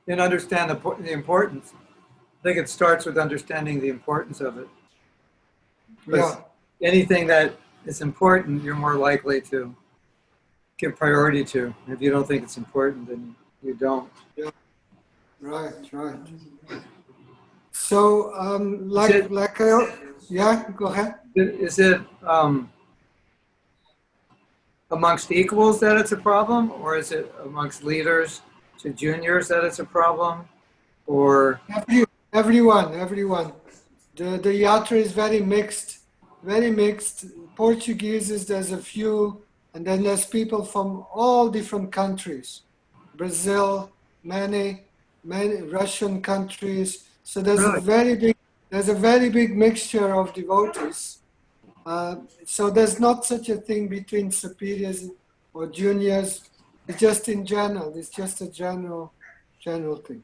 and understand the importance. I think it starts with understanding the importance of it. Because Yeah. anything that is important, you're more likely to give priority to. If you don't think it's important, then you don't. Yeah. Right. Right. So, Is it, yeah, go ahead. is it amongst equals that it's a problem, or is it amongst leaders to juniors that it's a problem, or Everyone. The yatra is very mixed, very mixed. Portuguese is there's a few, and then there's people from all different countries, Brazil, many Russian countries. So really? there's a very big mixture of devotees. So there's not such a thing between superiors or juniors. It's just in general. It's just a general thing.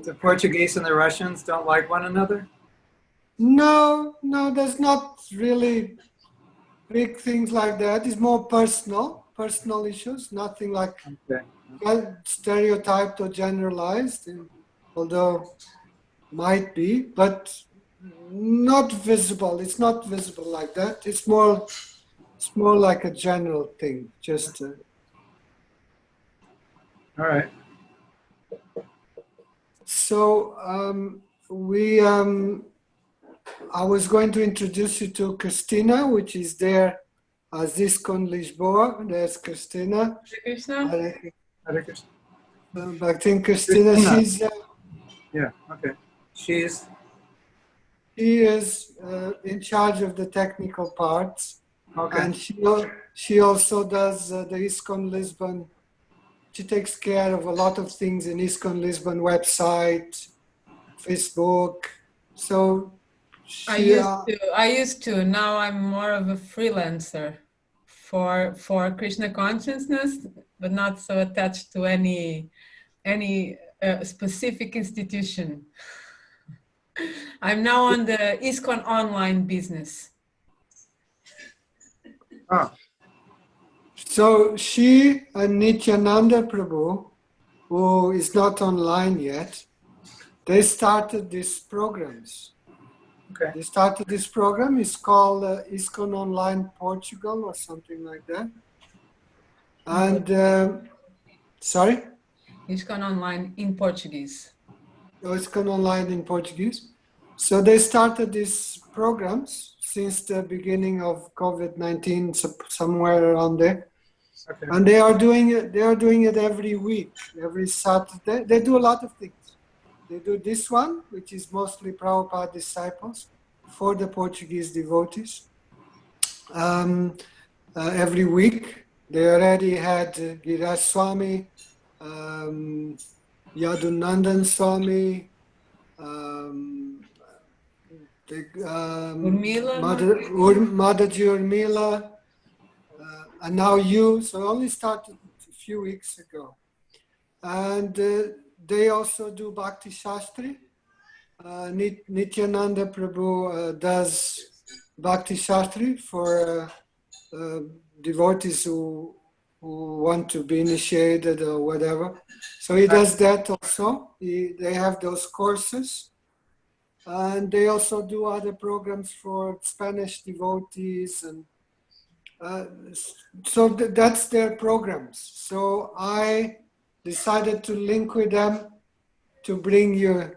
The Portuguese and the Russians don't like one another? No, there's not really big things like that. It's more personal issues, nothing like Okay. stereotyped or generalized, although might be, but not visible. It's not visible like that. It's more like a general thing. Just All right. so I was going to introduce you to Christina, which is there as ISKCON Lisboa. There's Christina. Krishna? Hare Krishna. I think Christina, she's Yeah, okay. she is in charge of the technical parts, Okay. and she also does the ISKCON Lisbon. She takes care of a lot of things in ISKCON Lisbon website, Facebook. So I used to. Now I'm more of a freelancer for Krishna consciousness, but not so attached to any specific institution. I'm now on the ISKCON online business. Oh, So she and Nityananda Prabhu, who is not online yet, they started these programs. okay. They started this program. It's called ISKCON Online Portugal or something like that. And sorry? ISKCON online in Portuguese. Oh, ISKCON Online in Portuguese. So they started these programs since the beginning of COVID-19, somewhere around there. Okay. And they are doing it. They are doing it every week, every Saturday. They do a lot of things. They do this one, which is mostly Prabhupada disciples for the Portuguese devotees. Every week, they already had Giraj Swami, Yadunandan Swami, Madaji Urmila, and now you. So only started a few weeks ago. And they also do Bhakti Shastri. Nityananda Prabhu does Bhakti Shastri for devotees who want to be initiated or whatever. So he does that also. They have those courses. And they also do other programs for Spanish devotees. And so that's their programs. So I decided to link with them to bring you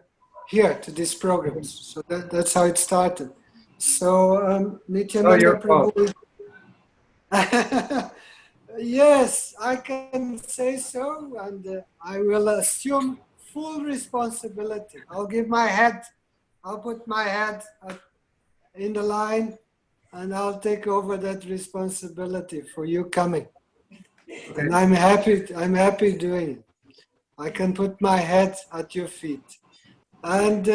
here to these programs. So that's how it started. So Nityananda Prabhu. Yes, I can say so, and I will assume full responsibility. I'll put my head in the line, and I'll take over that responsibility for you coming. Okay. And I'm happy doing it. I can put my head at your feet. And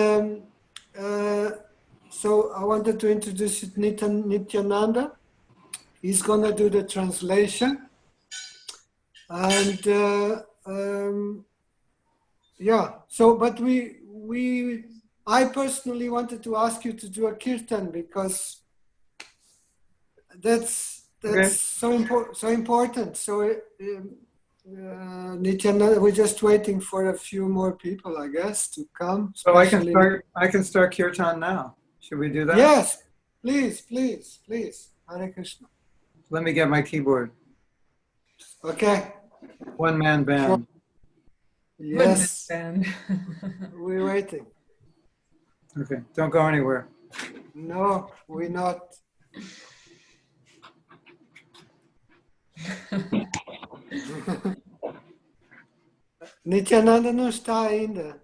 so I wanted to introduce you to Nityananda. He's going to do the translation. And yeah, so, but I personally wanted to ask you to do a kirtan because that's okay. So important. So Nityananda, we're just waiting for a few more people, I guess, to come. So Especially I can start kirtan now. Should we do that? Yes, please, please, please. Hare Krishna. Let me get my keyboard. Okay. One man band. Yes, Band. we're waiting. Okay, don't go anywhere. No, we're not. Nityananda não está ainda.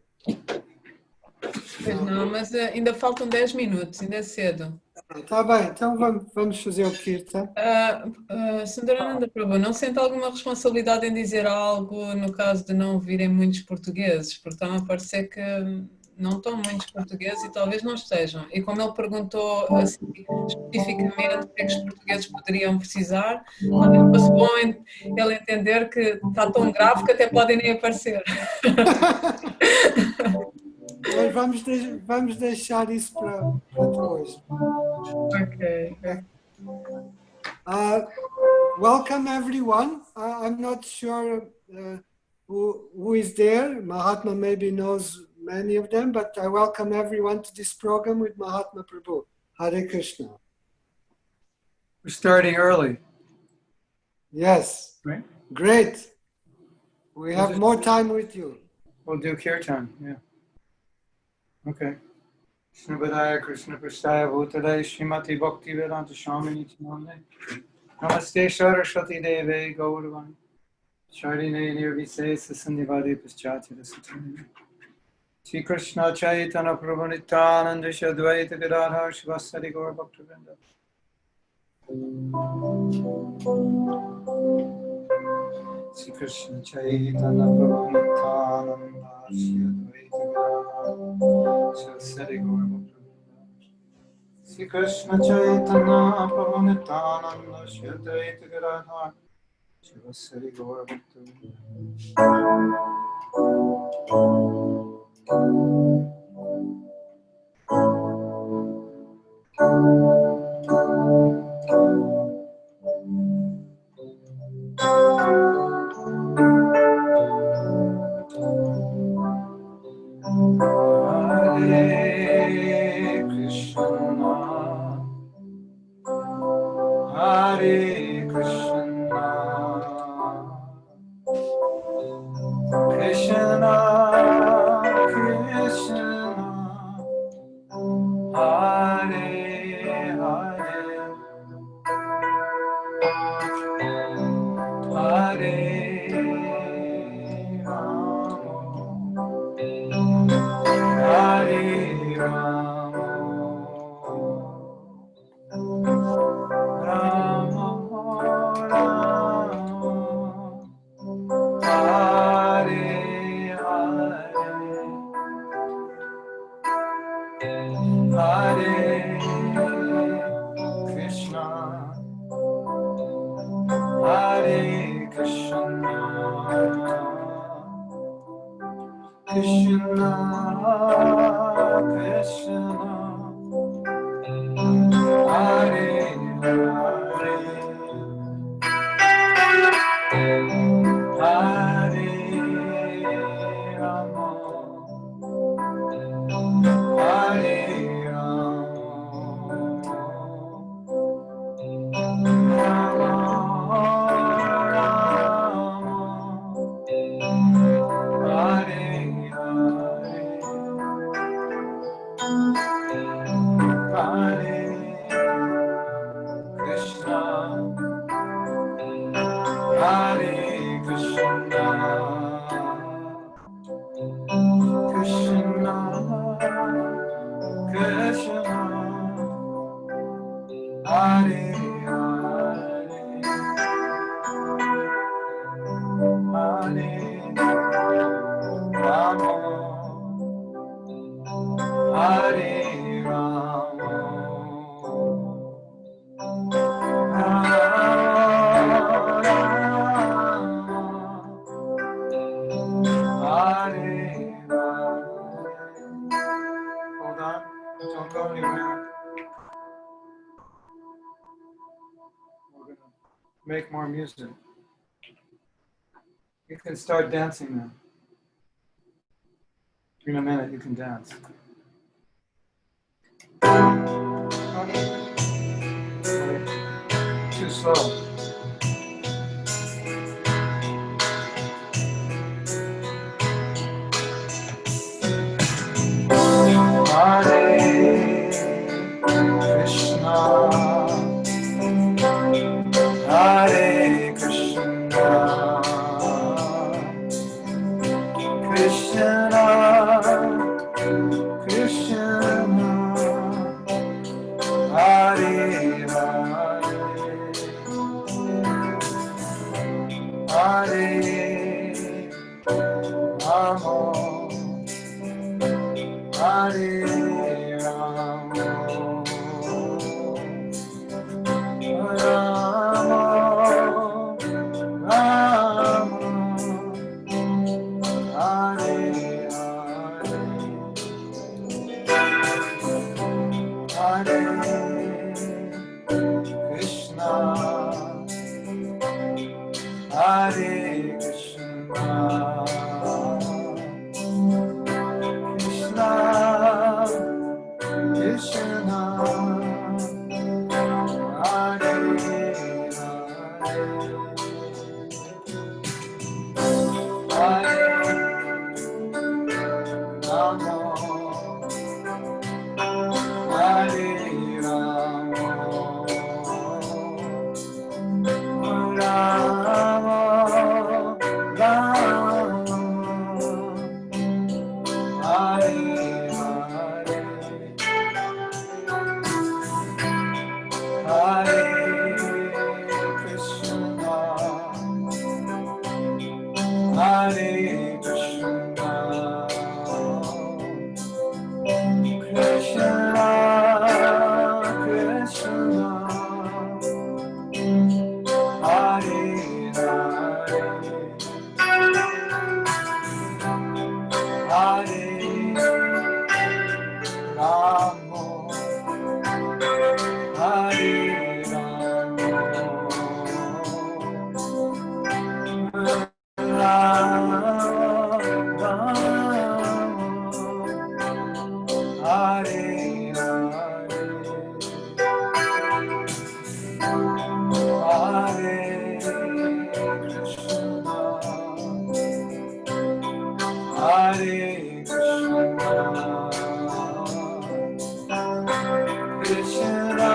Pois não, mas ainda faltam 10 minutos, ainda é cedo. Tá bem, então vamos fazer o Kirtan. Sundarananda Prabhu, não sente alguma responsabilidade em dizer algo no caso de não virem muitos portugueses? Porque estão a parecer que não estão muitos portugueses e talvez não estejam. E como ele perguntou assim, especificamente o que é que os portugueses poderiam precisar, talvez fosse bom ele entender que está tão grave que até podem nem aparecer. Mas vamos deixar isso para depois. Ok. Welcome everyone. I'm not sure who is there. Mahatma maybe knows many of them, but I welcome everyone to this program with Mahatma Prabhu. Hare Krishna. We're starting early. Yes. Right. Great. We have more time with you. We'll do kirtan, yeah. Okay. Krishna Vadaya, Krishna Prasthaya, Bhutale, Srimati Bhakti Vedanta Swamini Namne. Namaste Saraswati Deve Gauravani. Charine Nirvisesa Sandhivadi Paschati Rasatani. Sri Krishna Chaitanya Prabhu Nityananda Shadvaita Gadadhar Shivasari Gaur Bhaktivinoda. Sri Krishna Chaitanya Prabhu Nityananda Shadvaita Gadadhar Shivasari Gaur Bhaktivinoda. Sri Krishna Chaitanya Prabhu Nityananda Shadvaita Gadadhar Shivasari Gaur Bhaktivinoda. Hare Krishna, Hare Krishna, Krishna Krishna, Hare Hare, Hare Hare Rama, Rama Rama, Hare Hare, Hare Krishna, Hare Krishna, Krishna Krishna, Hare Hare, Hare Rama, Hare Rama, Rama Rama, Hare Hare Krishna, Krishna Krishna, Hare Hare, Hare Rama, Hare Rama, Hold on, don't go anywhere. We're gonna make more music. You can start dancing now. In a minute, you can dance. Too slow. Hare Krishna, Hare Krishna, Krishna, Krishna, Hare Hare, Hare Rama, Hare Rama, Rama, Rama, Hare Hare, Hare Krishna, Hare Krishna, Krishna, Krishna, Hare Hare, Hare Rama, Hare Rama, Rama, Rama, Hare Hare, Hare Krishna, Hare Krishna, Krishna, Krishna, Hare Hare, Hare Rama, Hare Rama, Rama, Hare Hare, Hare Krishna, Hare Krishna, Krishna,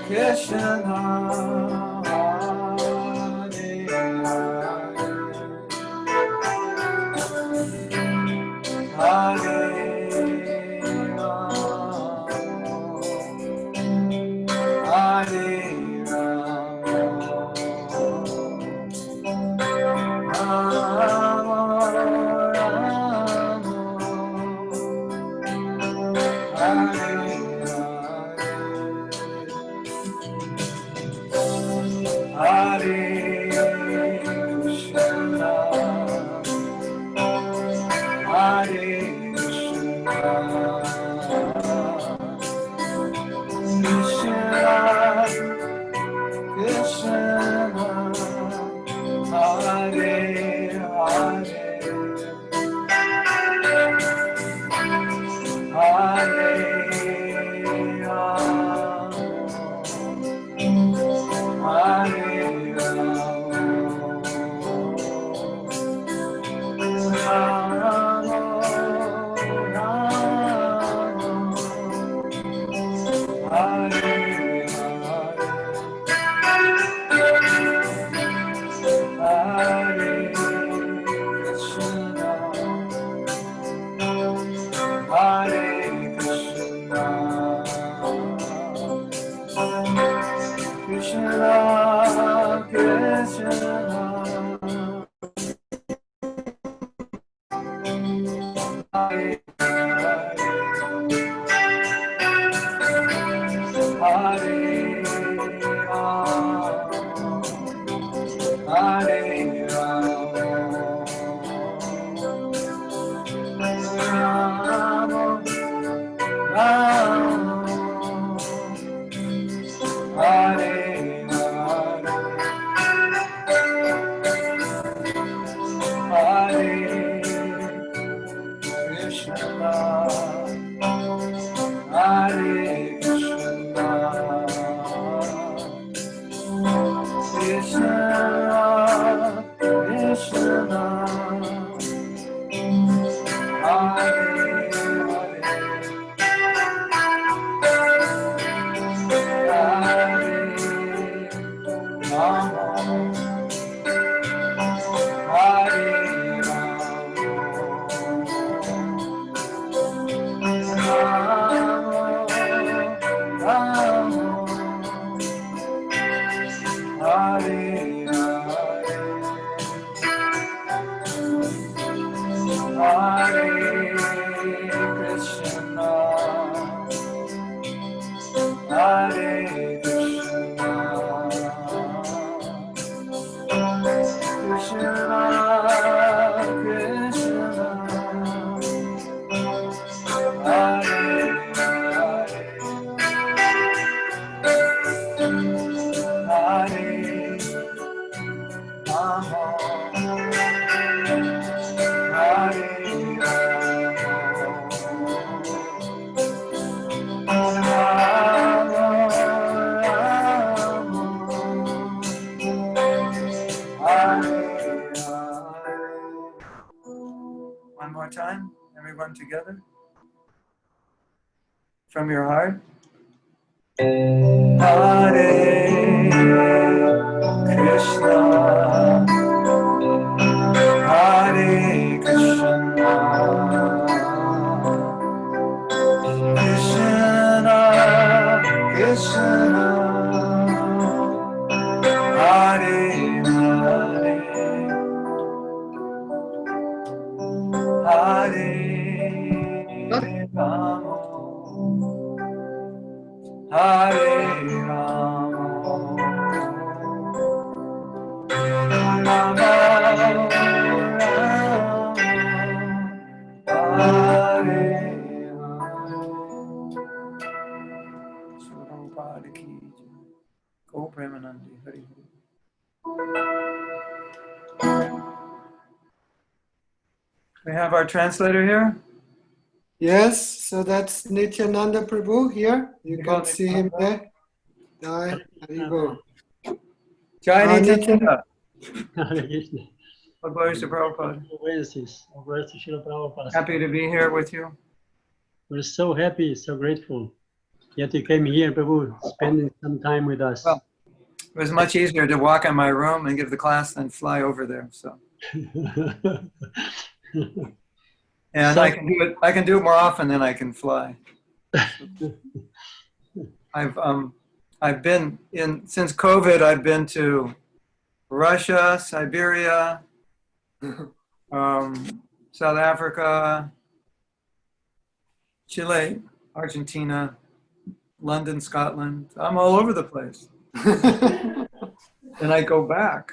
Krishna, Hare Hare, Hare Rama, Hare Rama, Hare Krishna, Hare Krishna, Krishna, Krishna, Hare Hare, Hare Hare Krishna, Krishna Krishna, Hare Hare, Hare Rama, Hare One more time, everyone together. From your heart. Hare Krishna, Hare Krishna, Krishna Krishna, Hare Hare, Hare Rama, Hare Rama, Rama Rama, Hare Hare. Prabhupada ki jai. Go Premanandi, Hari Hari. We have our translator here. Yes, so that's Nityananda Prabhu here. You can see him there. There you go. Jai Nityananda. Hare Krishna. God bless you, Prabhupada. Oasis. Oasis Srila Prabhupada. Happy to be here with you. We're so happy, so grateful. Yet you came here, Prabhu, spending some time with us. Well, it was much easier to walk in my room and give the class than fly over there. So, and So- I can do it. I can do it more often than I can fly. I've been in since COVID. I've been to Russia, Siberia, South Africa, Chile, Argentina, London, Scotland. I'm all over the place. And I go back,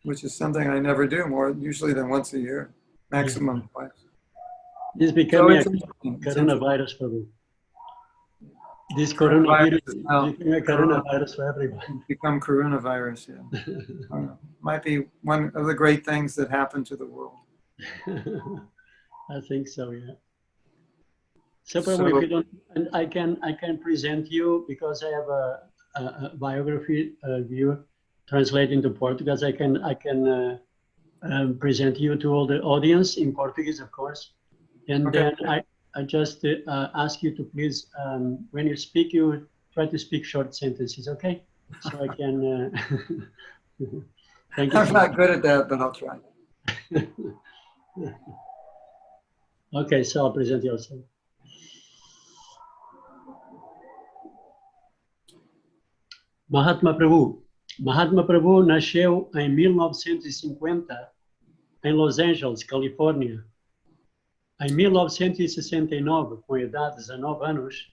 which is something I never do more usually than once a year, maximum twice. This So becoming it's a interesting. It's coronavirus, Prabhu. This Coronavirus coronavirus is now. becoming a coronavirus for everyone. become coronavirus, yeah. I don't know. Might be one of the great things that happened to the world. I think so, yeah. So Prabhu, So- if you don't, and I can present you because I have a biography view translated into Portuguese. I can present you to all the audience in Portuguese, of course. And Okay. then I just ask you to please, when you speak, you try to speak short sentences, okay? So I can. Thank you. I'm not good at that, but I'll try. Okay, so I'll present you also. Mahatma Prabhu. Mahatma Prabhu nasceu em 1950 em Los Angeles, Califórnia. Em 1969, com a idade de 19 anos,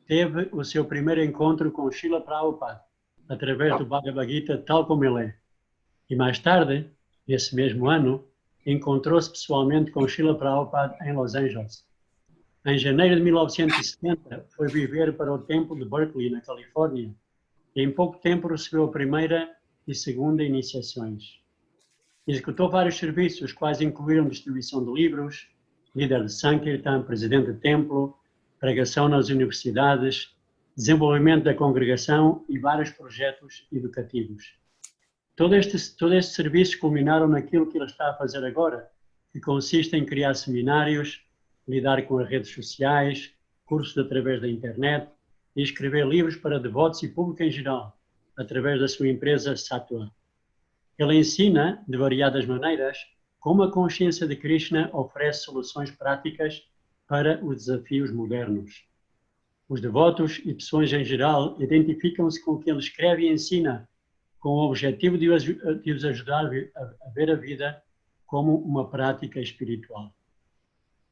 teve o seu primeiro encontro com Srila Prabhupada, através do Bhagavad Gita tal como ele é. E mais tarde, nesse mesmo ano, encontrou-se pessoalmente com Srila Prabhupada em Los Angeles. Em janeiro de 1970, foi viver para o templo de Berkeley, na Califórnia, e em pouco tempo recebeu a primeira e segunda iniciações. Executou vários serviços, quais incluíram distribuição de livros, líder de Sankirtan, presidente de templo, pregação nas universidades, desenvolvimento da congregação e vários projetos educativos. Todos estes serviços culminaram naquilo que ele está a fazer agora, que consiste em criar seminários, lidar com as redes sociais, cursos através da internet e escrever livros para devotos e público em geral, através da sua empresa Sattva. Ele ensina, de variadas maneiras, como a consciência de Krishna oferece soluções práticas para os desafios modernos. Os devotos e pessoas em geral identificam-se com o que ele escreve e ensina, com o objetivo de os ajudar a ver a vida como uma prática espiritual.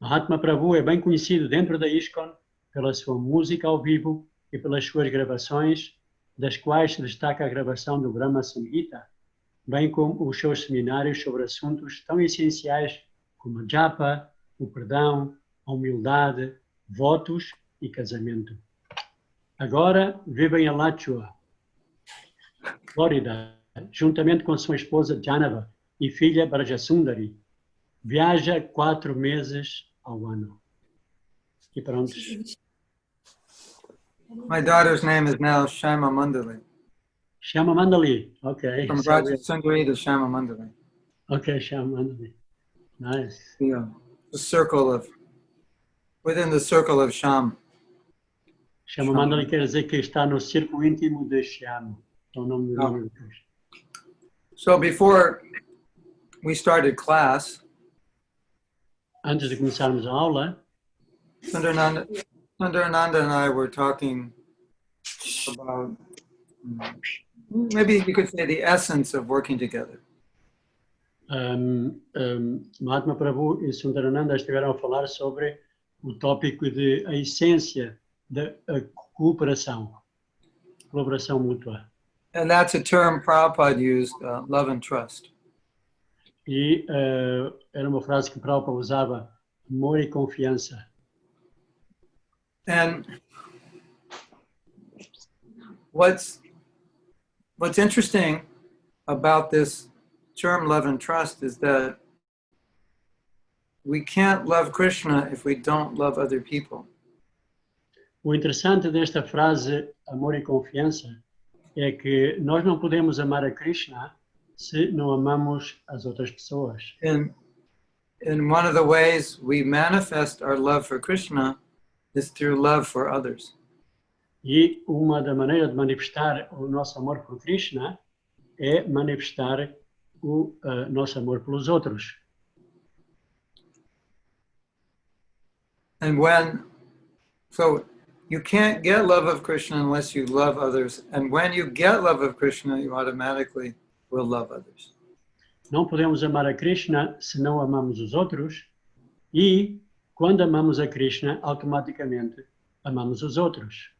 Mahatma Prabhu é bem conhecido dentro da ISKCON pela sua música ao vivo, e pelas suas gravações, das quais se destaca a gravação do Brahma Samhita, bem como os seus seminários sobre assuntos tão essenciais como a japa, o perdão, a humildade, votos e casamento. Agora vive em Alachua, Flórida, juntamente com sua esposa Janava e filha Brajasundari. Viaja 4 meses ao ano. E pronto. My daughter's name is now Shama Mandali. Shama Mandali. Okay. From So Rajasundari to Shama Mandali. okay, Shama Mandali. Nice. Yeah. The circle of, within the circle of Sham. Shama Mandali quer dizer que está no círculo íntimo de Shama. É o nome do Cristo. So before we started class, Antes de começarmos a aula, Sundarananda and I were talking about, maybe you could say, the essence of working together. Mahatma Prabhu e Sundarananda estiveram a falar sobre o tópico de a essência da colaboração mútua. And that's a term Prabhupada used, love and trust. E era uma frase que Prabhupada usava, amor e confiança. And what's interesting about this term love and trust is that we can't love Krishna if we don't love other people. O interessante desta frase, amor e confiança, é que nós não podemos amar a Krishna se não amamos as outras pessoas. And one of the ways we manifest our love for Krishna is through love for others. E uma da maneiras de manifestar o nosso amor por Krishna é manifestar o nosso amor pelos outros. And so you can't get love of Krishna unless you love others. And when you get love of Krishna, you automatically will love others. Não podemos amar a Krishna se não amamos os outros. E quando amamos a Krishna, automaticamente amamos os outros.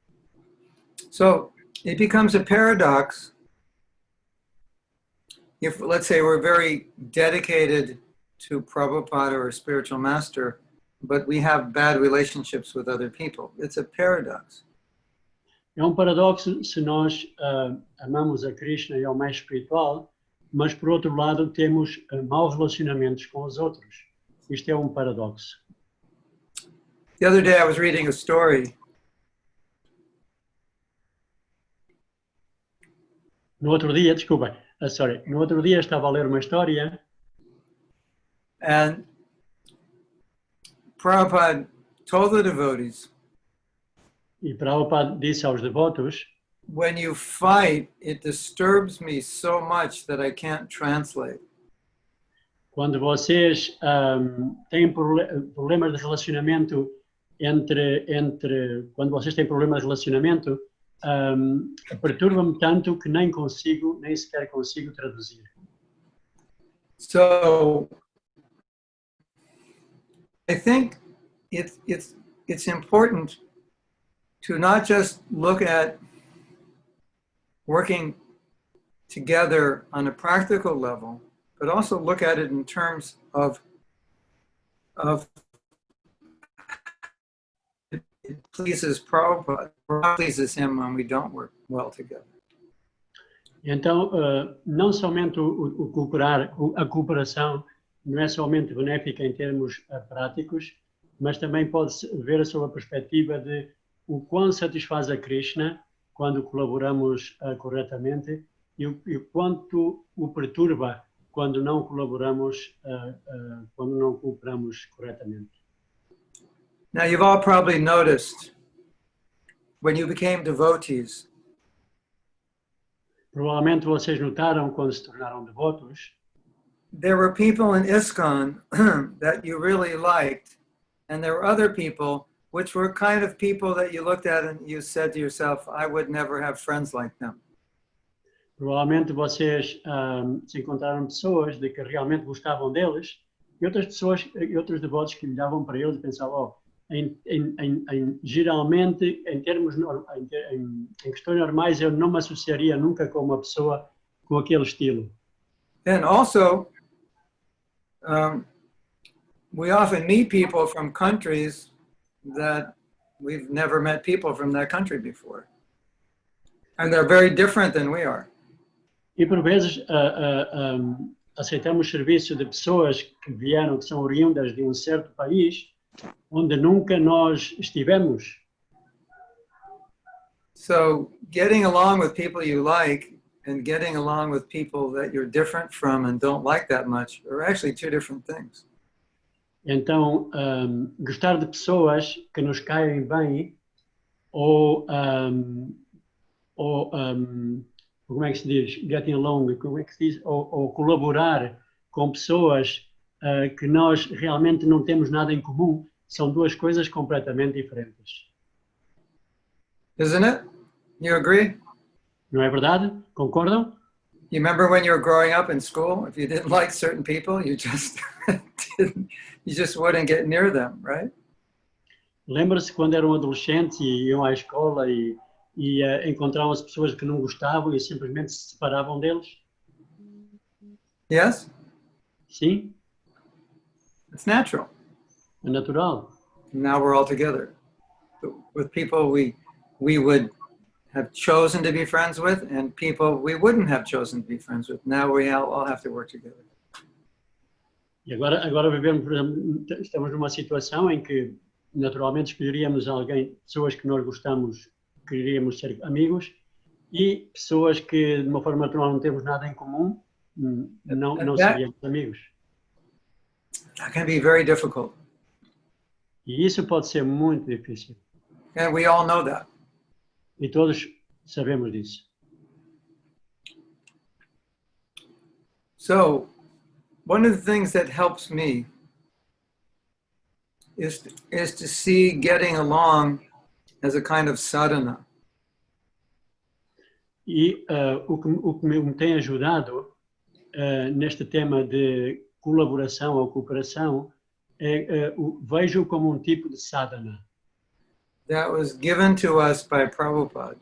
So it becomes a paradox if, let's say, we're very dedicated to Prabhupada or a spiritual master, but we have bad relationships with other people. It's a paradox. É um paradoxo se nós amamos a Krishna e ao mais espiritual, mas por outro lado temos maus relacionamentos com os outros. Isto é um paradoxo. The other day I was reading a story. No outro dia estava a ler uma história. And Prabhupada told the devotees, E Prabhupada disse aos devotos, when you fight, it disturbs me so much that I can't translate. quando vocês têm problemas de relacionamento quando vocês têm problemas de relacionamento, perturba-me tanto que nem sequer consigo traduzir. So I think it's important to not just look at working together on a practical level, but also look at it in terms of it pleases Prabhupada, or pleases him when we don't work well together. Então, não somente a cooperação não é somente benéfica em termos práticos, mas também pode-se ver sob a perspectiva de o quão satisfaz a Krishna quando colaboramos corretamente e o quanto o perturba quando não cooperamos corretamente. Now, you've all probably noticed when you became devotees, Provavelmente vocês notaram quando se tornaram devotos, there were people in ISKCON that you really liked, and there were other people which were kind of people that you looked at and you said to yourself, I would never have friends like them. provavelmente vocês se encontraram pessoas de que realmente gostavam deles e outras pessoas, e outros devotos que olhavam para eles e pensavam, geralmente, em questões normais, eu não me associaria nunca com uma pessoa com aquele estilo. And also, we often meet people from countries that we've never met people from that country before. And they're very different than we are. E por vezes aceitamos serviço de pessoas que vieram, que são oriundas de um certo país, onde nunca nós estivemos. So getting along with people you like and getting along with people that you're different from and don't like that much are actually two different things. Então, gostar de pessoas que nos caem bem ou como é que se diz? Getting along, como é que se diz? Ou colaborar com pessoas que nós realmente não temos nada em comum, são duas coisas completamente diferentes. Isn't it? You agree? Não é verdade? Concordam? You remember when you were growing up in school, if you didn't like certain people, you just you just wouldn't get near them, right? Lembra-se quando eram adolescentes e iam à escola e encontravam as pessoas que não gostavam e simplesmente se separavam deles? Yes? Sim, It's natural. é natural. Now we're all together with people we would have chosen to be friends with and people we wouldn't have chosen to be friends with. Now we all have to work together. E agora vivemos, por exemplo, estamos numa situação em que naturalmente escolheríamos alguém, pessoas que nós gostamos, queríamos ser amigos, e pessoas que de uma forma natural não temos nada em comum, não seríamos amigos. That can be very difficult. E isso pode ser muito difícil. And we all know that. E todos sabemos disso. So, one of the things that helps me is to see getting along as a kind of sadhana. E o que me tem ajudado neste tema de colaboração ou cooperação vejo como um tipo de sadhana. That was given to us by Prabhupada.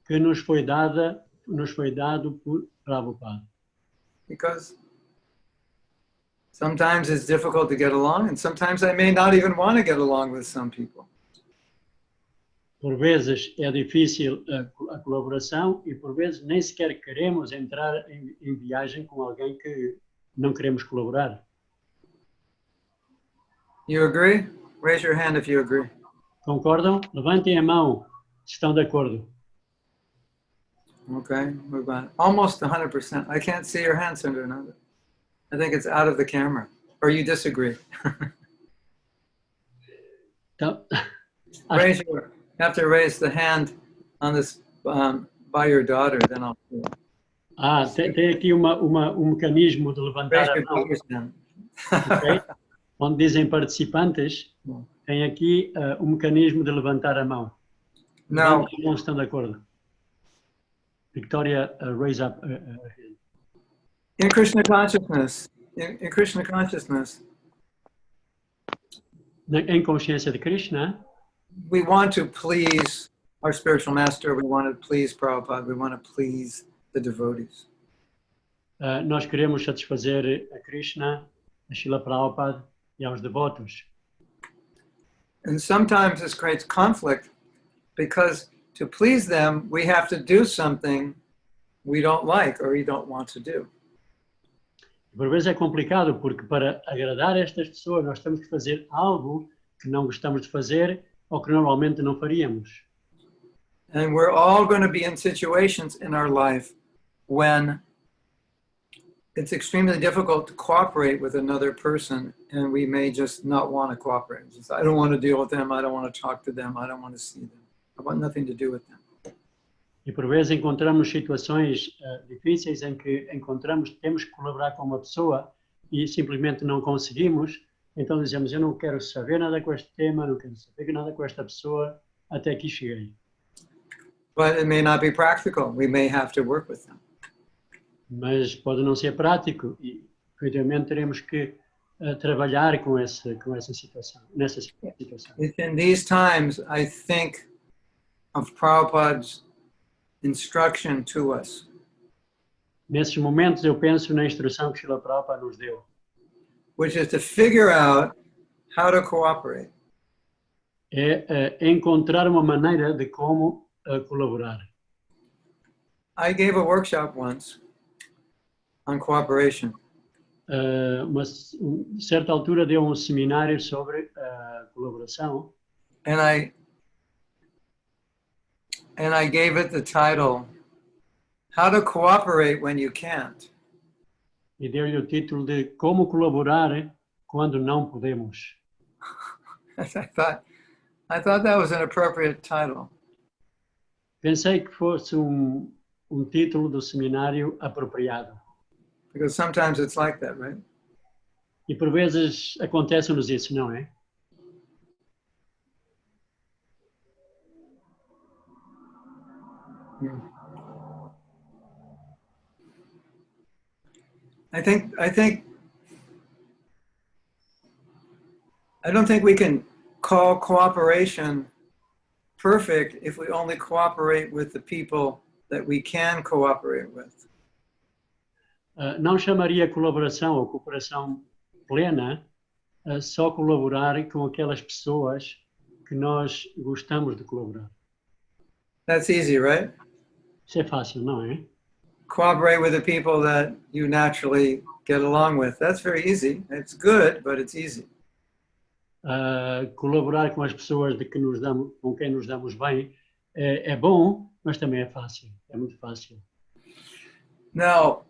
Que nos foi dado por Prabhupada. Because sometimes it's difficult to get along, and sometimes I may not even want to get along with some people. Por vezes é difícil a colaboração e por vezes nem sequer queremos entrar em viagem com alguém que não queremos colaborar. You agree? Raise your hand if you agree. Concordam? Levantem a mão se estão de acordo. Okay, we're about almost 100%. I can't see your hand, Sundar. I think it's out of the camera. Or you disagree? Então, You have to raise the hand on this by your daughter, then I'll see it. Tem aqui um mecanismo de levantar Raise a your mão, daughter's hand. okay? Onde dizem participantes, tem aqui um mecanismo de levantar a mão. No, Não estão de acordo. Victoria, raise up a hand. in Krishna consciousness, in Krishna consciousness, Em consciência de Krishna, we want to please our spiritual master. We want to please Prabhupada. We want to please the devotees. nós queremos satisfazer a Krishna, a Srila Prabhupada e aos devotos. And sometimes this creates conflict because to please them, we have to do something we don't like or we don't want to do. Por vezes é complicado porque para agradar estas pessoas nós temos que fazer algo que não gostamos de fazer ou que normalmente não faríamos. And we're all going to be in situations in our life when it's extremely difficult to cooperate with another person and we may just not want to cooperate. Just, I don't want to deal with them. I don't want to talk to them. I don't want to see them. I want nothing to do with them. E por vezes encontramos situações difíceis em que temos que colaborar com uma pessoa e simplesmente não conseguimos, então dizemos, eu não quero saber nada com este tema, não quero saber nada com esta pessoa, até aqui cheguei. But it may not be practical. We may have to work with them. Mas pode não ser prático e, efetivamente, teremos que trabalhar com essa situação, nessa situação. It's in these times, I think of Prabhupada's instruction to us. Nesses momentos eu penso na instrução que Srila Prabhupada nos deu, Which is to figure out how to cooperate. é encontrar uma maneira de como colaborar. I gave a workshop once on cooperation. Certa altura deu um seminário sobre colaboração And I gave it the title, How to Cooperate When You Can't. e deu-lhe o título de Como Colaborar Quando Não Podemos. I thought that was an appropriate title. Pensei que fosse um título do seminário apropriado. Because sometimes it's like that, right? E por vezes acontece-nos isso, não é? I don't think we can call cooperation perfect if we only cooperate with the people that we can cooperate with. Não chamaria colaboração ou cooperação plena só colaborar com aquelas pessoas que nós gostamos de colaborar. That's easy, right? Isso é fácil, não é? Cooperate with the people that you naturally get along with. That's very easy. It's good, but it's easy. Colaborar com as pessoas com quem nos damos bem é bom, mas também é fácil. É muito fácil. Now,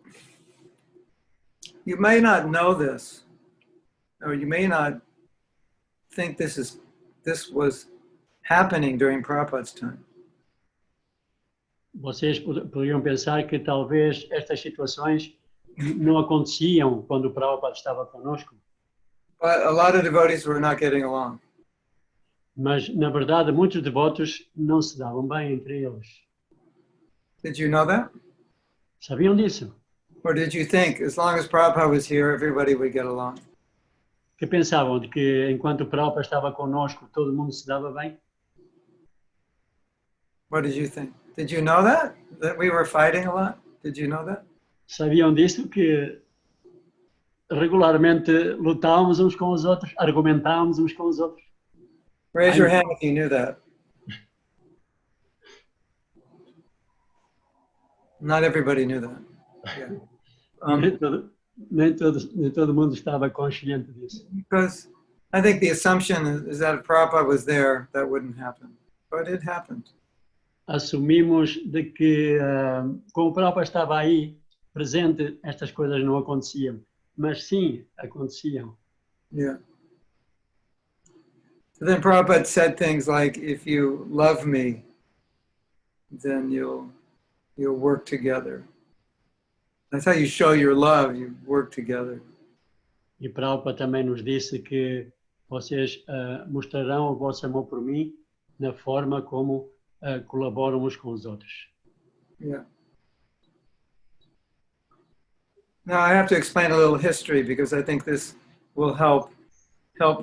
you may not know this, or you may not think this was happening during Prabhupada's time. Vocês poderiam pensar que talvez estas situações não aconteciam quando o Prabhupada estava conosco. But a lot of devotees were not getting along. Mas, na verdade, muitos devotos não se davam bem entre eles. Did you know that? Sabiam disso? Or did you think as long as Prabhupada was here, everybody would get along? Que pensavam de que enquanto o Prabhupada estava conosco, todo mundo se dava bem? What did you think? Did you know that? That we were fighting a lot? Did you know that? Sabiam disso que regularmente lutávamos uns com os outros, argumentávamos uns com os outros? Raise your hand if you knew that. Not everybody knew that. Yeah. Nem todo mundo estava consciente disso. Because I think the assumption is that if Prabhupada was there, that wouldn't happen. But it happened. Assumimos de que, como o Prabhupada estava aí, presente, estas coisas não aconteciam. Mas sim, aconteciam. Yeah. So then Prabhupada said things like, if you love me, then you'll work together. That's how you show your love, you work together. E Prabhupada também nos disse que vocês mostrarão o vosso amor por mim na forma como colaboram uns com os outros. Yeah. Now I have to explain a little history because I think this will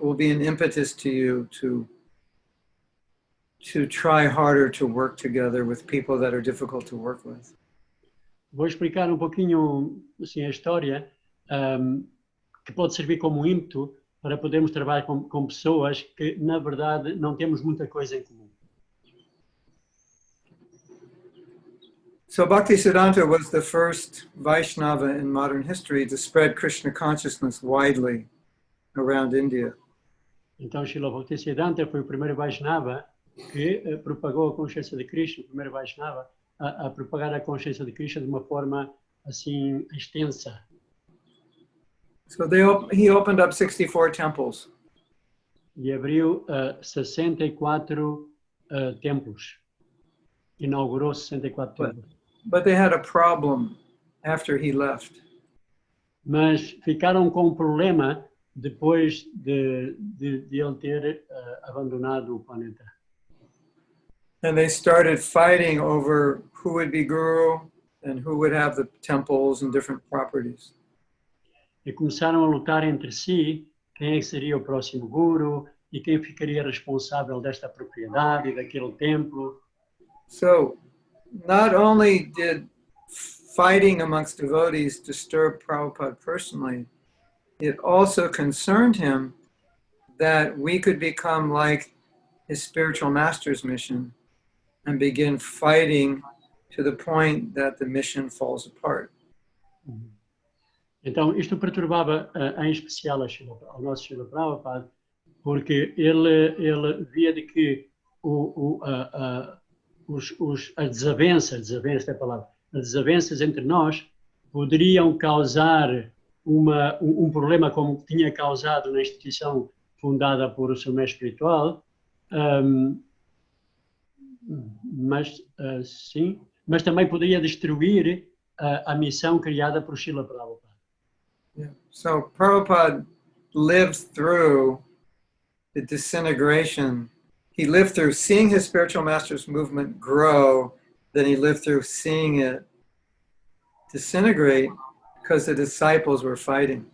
will be an impetus to you to try harder to work together with people that are difficult to work with. Vou explicar um pouquinho assim, a história que pode servir como ímpeto para podermos trabalhar com pessoas que, na verdade, não temos muita coisa em comum. So Bhaktisiddhanta was the first Vaishnava in modern history to spread Krishna consciousness widely around India. Então, Srila Bhaktisiddhanta foi o primeiro Vaishnava que propagou a consciência de Krishna, o primeiro Vaishnava a propagar a consciência de Krishna de uma forma assim extensa. So he opened up 64 temples. E abriu 64 templos. Inaugurou 64 templos. But they had a problem after he left. Mas ficaram com um problema depois de ele ter abandonado o planeta. And they started fighting over who would be guru and who would have the temples and different properties. e começaram a lutar entre si quem é que seria o próximo guru e quem ficaria responsável desta propriedade e daquele templo. So not only did fighting amongst devotees disturb Prabhupada personally, it also concerned him that we could become like his spiritual master's mission and begin fighting to the point that the mission falls apart. Então, isto perturbava em especial ao nosso Srila Prabhupada, porque ele via de que as desavenças é a palavra, as desavenças entre nós poderiam causar um problema como tinha causado na instituição fundada por o seu mestre espiritual, mas também poderia destruir a missão criada por Srila Prabhupada. Yeah. So Prabhupada lived through the disintegration. He lived through seeing his spiritual master's movement grow, then he lived through seeing it disintegrate because the disciples were fighting.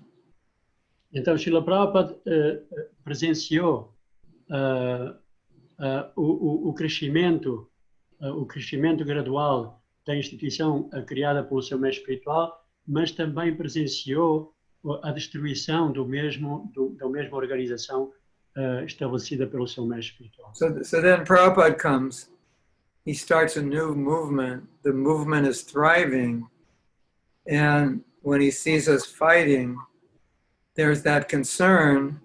Então, Srila Prabhupada presenciou o crescimento gradual da instituição criada pelo seu mestre espiritual, mas também presenciou a destruição da mesma organização estabelecida pelo seu mestre espiritual. So then Prabhupada comes, he starts a new movement, the movement is thriving, and when he sees us fighting, there's that concern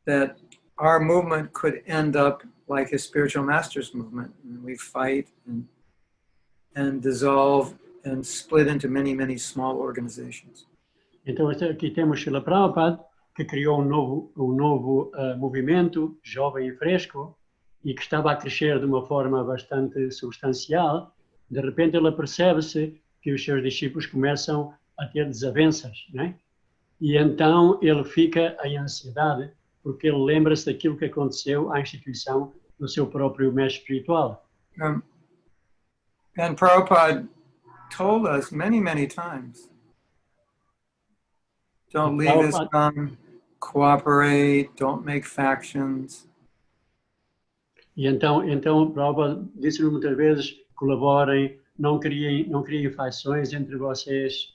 that our movement could end up like his spiritual master's movement, and we fight and dissolve and split into many, many small organizations. Então aqui temos Srila Prabhupada, que criou um novo movimento, jovem e fresco, e que estava a crescer de uma forma bastante substancial. De repente ele percebe-se que os seus discípulos começam a ter desavenças, né? E então ele fica em ansiedade, porque ele lembra-se daquilo que aconteceu à instituição do seu próprio mestre espiritual. And Prabhupada told us many, many times, don't leave us come, cooperate, don't make factions. E então Prabhupada disse-lhe muitas vezes, colaborem, não criem fações entre vocês.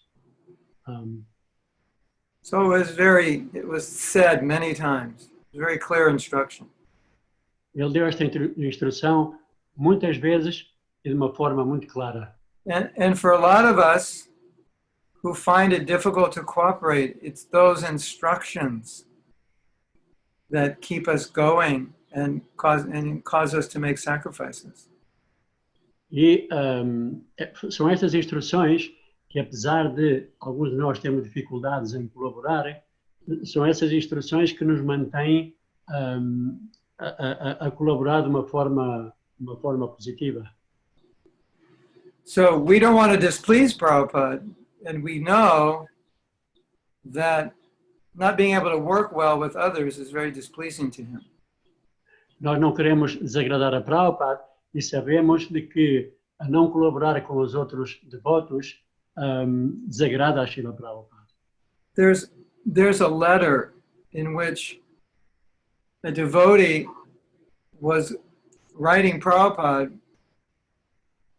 So it was said many times. It was very clear instruction. Ele deu esta instrução muitas vezes e de uma forma muito clara. And for a lot of us who find it difficult to cooperate, it's those instructions that keep us going and cause us to make sacrifices. E são estas instruções que, apesar de alguns de nós termos dificuldades em colaborar, são essas instruções que nos mantêm a colaborar de uma forma positiva. So we don't want to displease Prabhupada, and we know that not being able to work well with others is very displeasing to him. Nós não queremos desagradar a Prabhupada e sabemos de que a não colaborar com os outros devotos desagrada a Srila Prabhupada. There's a letter in which a devotee was writing Prabhupada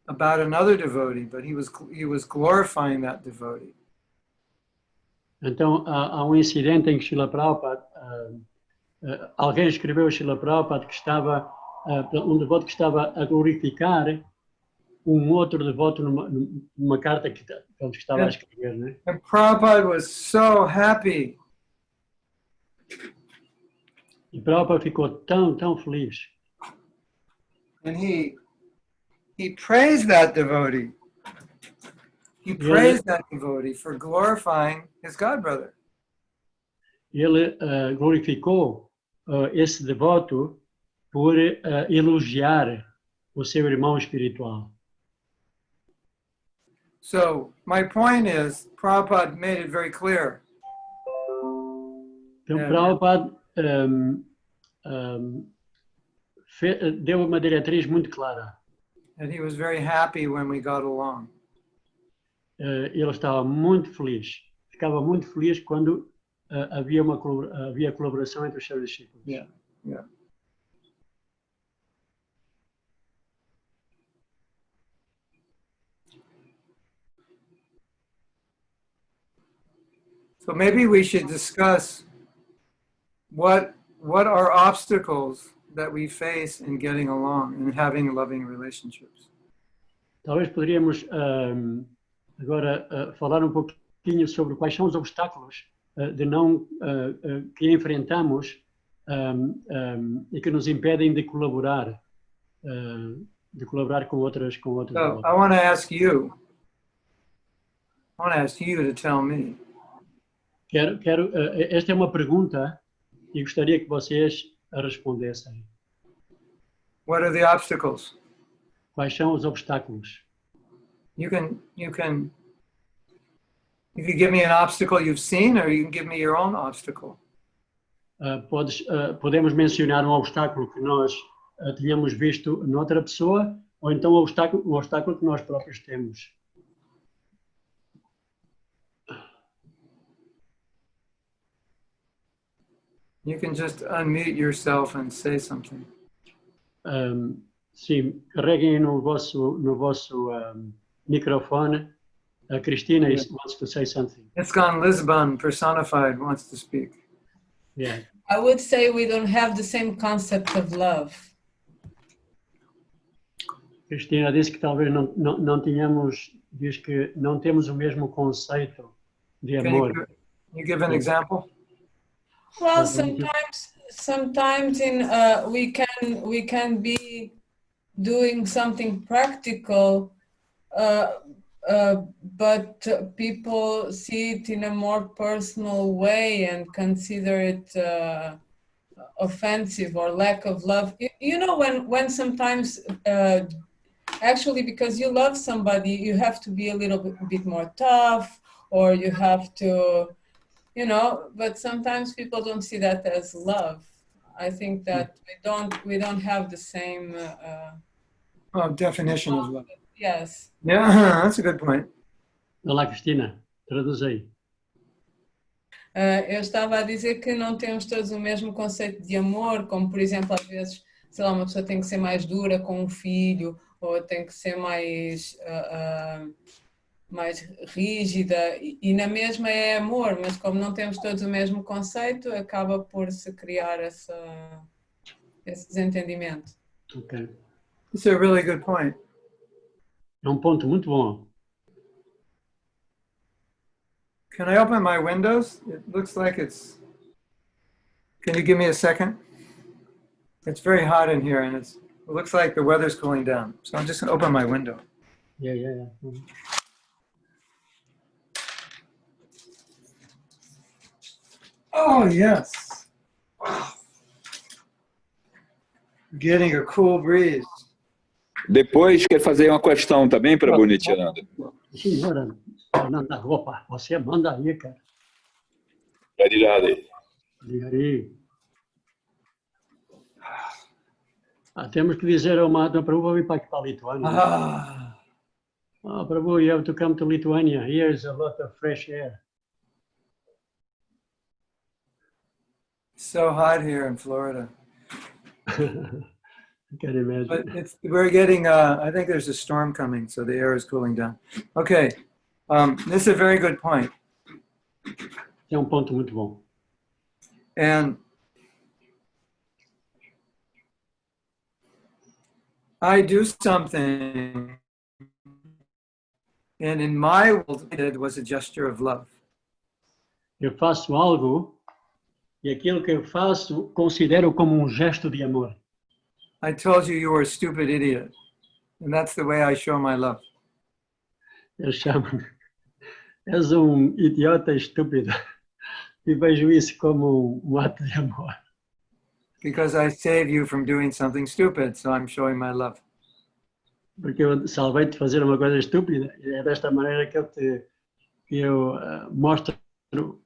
about another devotee, but he was glorifying that devotee. Então há um incidente em que Srila Prabhupada, alguém escreveu a Srila Prabhupada que estava, um devoto que estava a glorificar um outro devoto numa carta que estava a escrever, né? And Prabhupada was so happy. E Prabhupada ficou tão feliz. And he praised that devotee. He praised that devotee for glorifying his godbrother. Ele glorificou esse devoto por elogiar o seu irmão espiritual. So my point is, Prabhupada made it very clear. Então Prabhupada deu uma diretriz muito clara. And he was very happy when we got along. Ele estava muito feliz, ficava muito feliz quando havia colaboração entre os seus discípulos. Yeah, yeah. So maybe we should discuss what are obstacles that we face in getting along and having loving relationships. Talvez poderíamos agora falar um pouquinho sobre quais são os obstáculos que enfrentamos e que nos impedem de colaborar com outras. So I want to ask you to tell me. Esta é uma pergunta e gostaria que vocês a respondessem. What are the obstacles? Quais são os obstáculos? You can give me an obstacle you've seen, or you can give me your own obstacle. Podemos mencionar um obstáculo que nós tínhamos visto noutra pessoa, ou então um obstáculo que nós próprios temos. You can just unmute yourself and say something. Sim, carreguem no vosso microfone. Cristina wants to say something. It's gone Lisbon personified wants to speak. Yeah. I would say we don't have the same concept of love. Cristina disse que talvez diz que não temos o mesmo conceito de amor. Can you give an example? Well, sometimes we can be doing something practical, but people see it in a more personal way and consider it offensive or lack of love. You know, when sometimes actually, because you love somebody, you have to be a little bit more tough, or you have to, you know, but sometimes people don't see that as love. I think that we don't have the same definition of love. Yes. Yeah, that's a good point. Olá, Cristina, traduz aí. Eu estava a dizer que não temos todos o mesmo conceito de amor, como por exemplo, às vezes, sei lá, uma pessoa tem que ser mais dura com um filho, ou tem que ser mais rígida, e na mesma é amor, mas como não temos todos o mesmo conceito, acaba por se criar esse desentendimento. Ok. It's a really good point. É um ponto muito bom. Can I open my windows? It looks like it's... Can you give me a second? It's very hot in here, and it looks like the weather's cooling down. So I'm just going to open my window. Yeah. Oh, yes. Wow. Getting a cool breeze. Depois, quero fazer uma questão também para a Bonitinanda. Senhora, Fernanda, opa, você manda aí, cara. Obrigado. Diga aí. Temos que dizer ao Mahatma Prabhu vir para a Lituânia. Prabhu, you have to come to Lithuania. Here's a lot of fresh air. So hot here in Florida. I can imagine. But we're getting, I think there's a storm coming, so the air is cooling down. Okay, this is a very good point. É um ponto muito bom. And I do something, and in my world, it was a gesture of love. Eu faço algo e aquilo que eu faço considero como um gesto de amor. I told you you were a stupid idiot, and that's the way I show my love. Eu chamo, és um idiota estúpido, e vejo isso como um ato de amor. Because I save you from doing something stupid, so I'm showing my love. Porque eu salvei-te de fazer uma coisa estúpida, e é desta maneira que eu mostro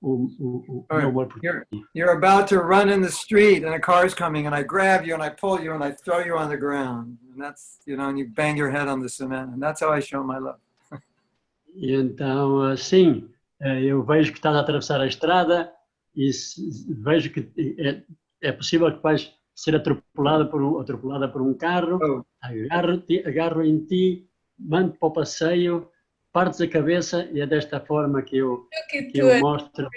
o meu amor por ti. You're about to run in the street and a car's coming and I grab you and I pull you and I throw you on the ground. And that's, you know, and you bang your head on the cement. And that's how I show my love. E então, sim, eu vejo que estás a atravessar a estrada e vejo que é possível que vais ser atropelada por um carro, Oh, agarro em ti, mando para o passeio, partes a cabeça e é desta forma que eu mostro.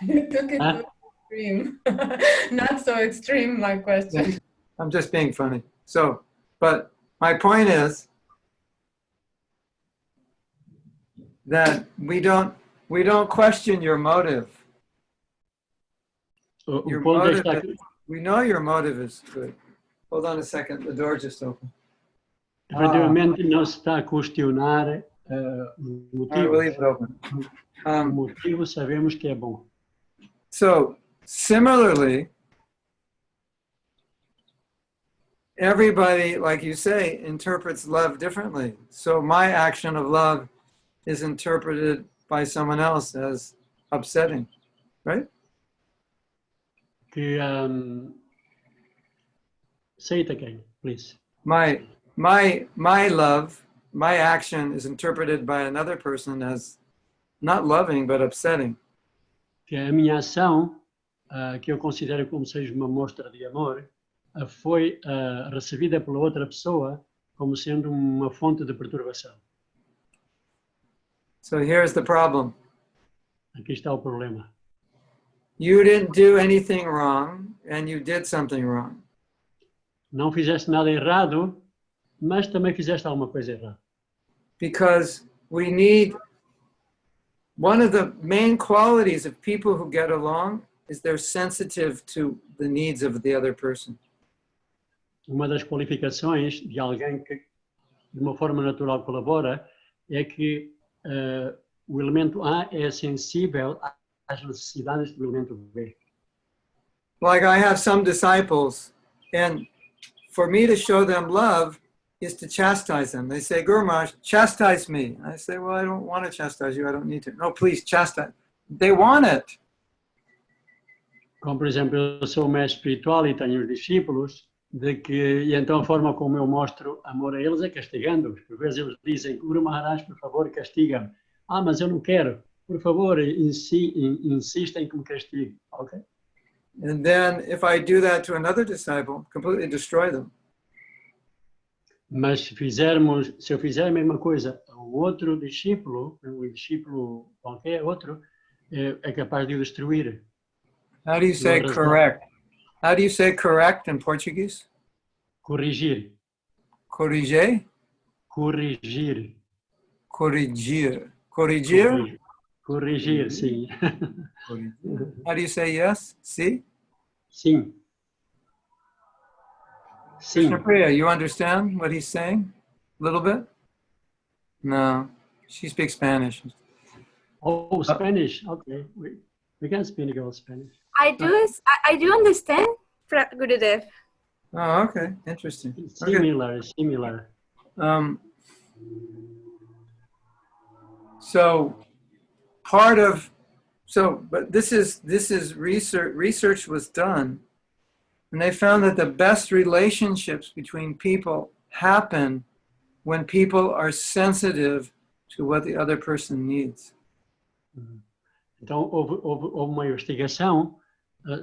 You took it to extreme. Not so extreme, my question. I'm just being funny. So, but my point is that we don't question your motive. Your motive is, we know your motive is good. Hold on a second, the door just opened. Efetivamente não se está a questionar o motivo. I'll leave it open. O motivo sabemos que é bom. So, similarly, everybody, like you say, interprets love differently. So my action of love is interpreted by someone else as upsetting, right? Que say it again, please. My love, my action is interpreted by another person as not loving, but upsetting. Que a minha ação, que eu considero como seja uma mostra de amor, foi recebida pela outra pessoa como sendo uma fonte de perturbação. So here's the problem. Aqui está o problema. You didn't do anything wrong, and you did something wrong. Não fizeste nada errado, mas também fizeste alguma coisa errada. Because we need, one of the main qualities of people who get along is they're sensitive to the needs of the other person. Uma das qualificações de alguém que de uma forma natural colabora é que o elemento A é sensível às necessidades do elemento B. Like I have some disciples, and for me to show them love is to chastise them. They say, Guru Maharaj, chastise me. I say, well, I don't want to chastise you. I don't need to. No, please, chastise. They want it. Como, por exemplo, eu sou mestre espiritual e tenho os discípulos, e então a forma como eu mostro amor a eles é castigando-os. Por vezes eles dizem, Guru Maharaj, por favor, castiga-me. Ah, mas eu não quero. Por favor, insista em que me castigue. Okay? And then if I do that to another disciple, completely destroy them. Mas se eu fizer a mesma coisa a um outro discípulo, um discípulo qualquer outro, é capaz de o destruir. How do you say correct? How do you say correct in Portuguese? Corrigir. Corrigir? Corrigir. Corrigir. Corrigir? Corrigir, sim. How do you say yes? See? Sim. Sim. Krishna Priya, you understand what he's saying? A little bit? No. She speaks Spanish. Oh, Spanish. Okay. We can speak a little Spanish. I do understand, Gurudev. Oh, okay. Interesting. Similar, similar. So but this is research was done, and they found that the best relationships between people happen when people are sensitive to what the other person needs. Então, houve uma investigação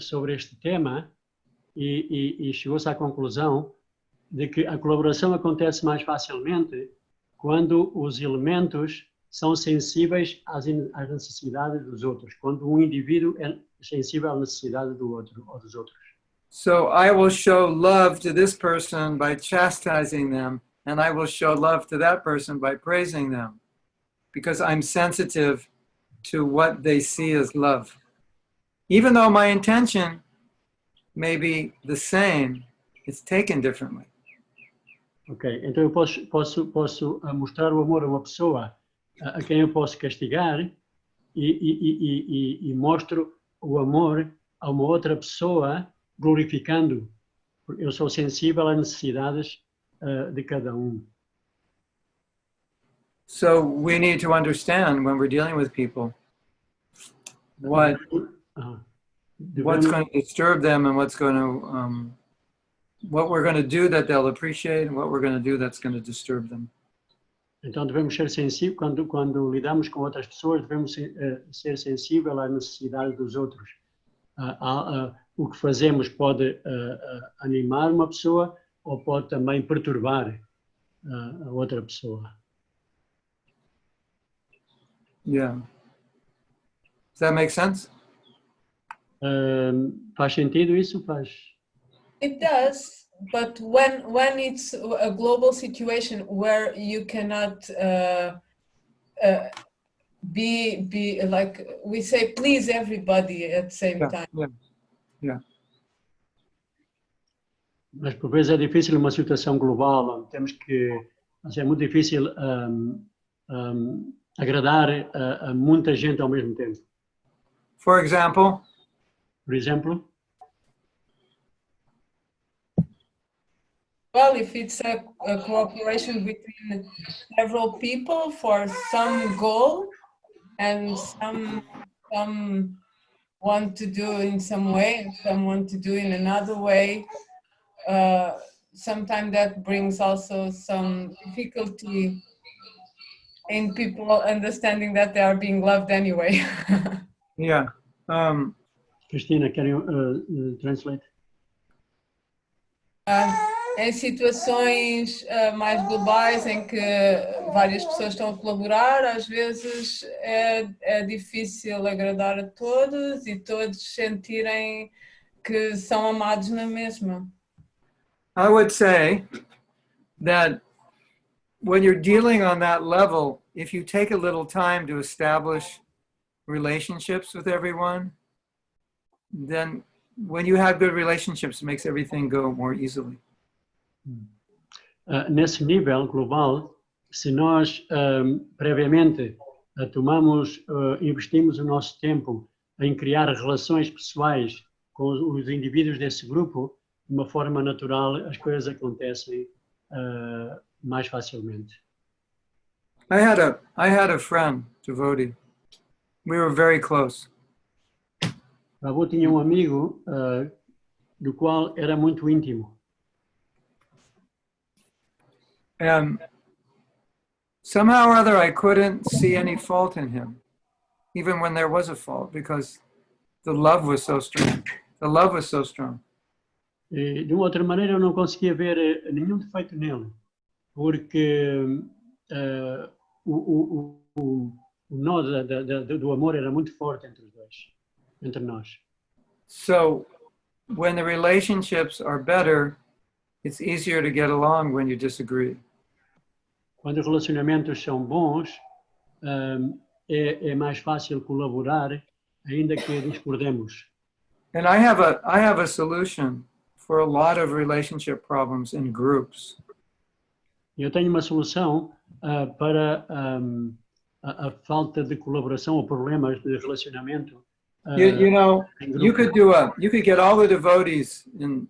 sobre este tema e chegou-se à conclusão de que a colaboração acontece mais facilmente quando os elementos são sensíveis às necessidades dos outros, quando um indivíduo é sensível à necessidade do outro ou dos outros. So I will show love to this person by chastising them, and I will show love to that person by praising them, because I'm sensitive to what they see as love. Even though my intention may be the same, it's taken differently. Ok, então eu posso mostrar o amor a uma pessoa a quem eu posso castigar e mostro o amor a uma outra pessoa glorificando. Eu sou sensível às necessidades de cada um. So we need to understand when we're dealing with people what's going to disturb them and what we're going to do that they'll appreciate and what we're going to do that's going to disturb them. Então devemos ser sensíveis quando lidamos com outras pessoas, devemos ser sensíveis às necessidades dos outros O que fazemos pode animar uma pessoa ou pode também perturbar a outra pessoa. Yeah. Does that make sense? Faz sentido isso? Faz. It does, but when it's a global situation where you cannot be like we say, please everybody at the same time. Yeah. Mas por vezes é difícil uma situação global, onde temos que, é muito difícil agradar a muita gente ao mesmo tempo. For example, Por exemplo, well, if it's a cooperation between several people for some goal, and some want to do in some way and some want to do in another way, sometimes that brings also some difficulty in people understanding that they are being loved anyway. yeah. Cristina, can you translate? Em situações mais globais em que várias pessoas estão a colaborar, às vezes é difícil agradar a todos e todos sentirem que são amados na mesma. I would say that when you're dealing on that level, if you take a little time to establish relationships with everyone, then when you have good relationships, it makes everything go more easily. Nesse nível global, se nós previamente investimos o nosso tempo em criar relações pessoais com os indivíduos desse grupo, de uma forma natural, as coisas acontecem mais facilmente. I had a friend, devotee. We were very close. Eu tinha um amigo do qual era muito íntimo. And somehow or other, I couldn't see any fault in him, even when there was a fault, because the love was so strong. The love was so strong. E, de uma outra maneira, eu não conseguia ver nenhum defeito nele, porque o nó do amor era muito forte entre os dois, entre nós. So when the relationships are better, it's easier to get along when you disagree. Quando os relacionamentos são bons, é mais fácil colaborar, ainda que discordemos. And I have a solution for a lot of relationship problems in groups. Eu tenho uma solução para a falta de colaboração ou problemas de relacionamento. You know, you could get all the devotees in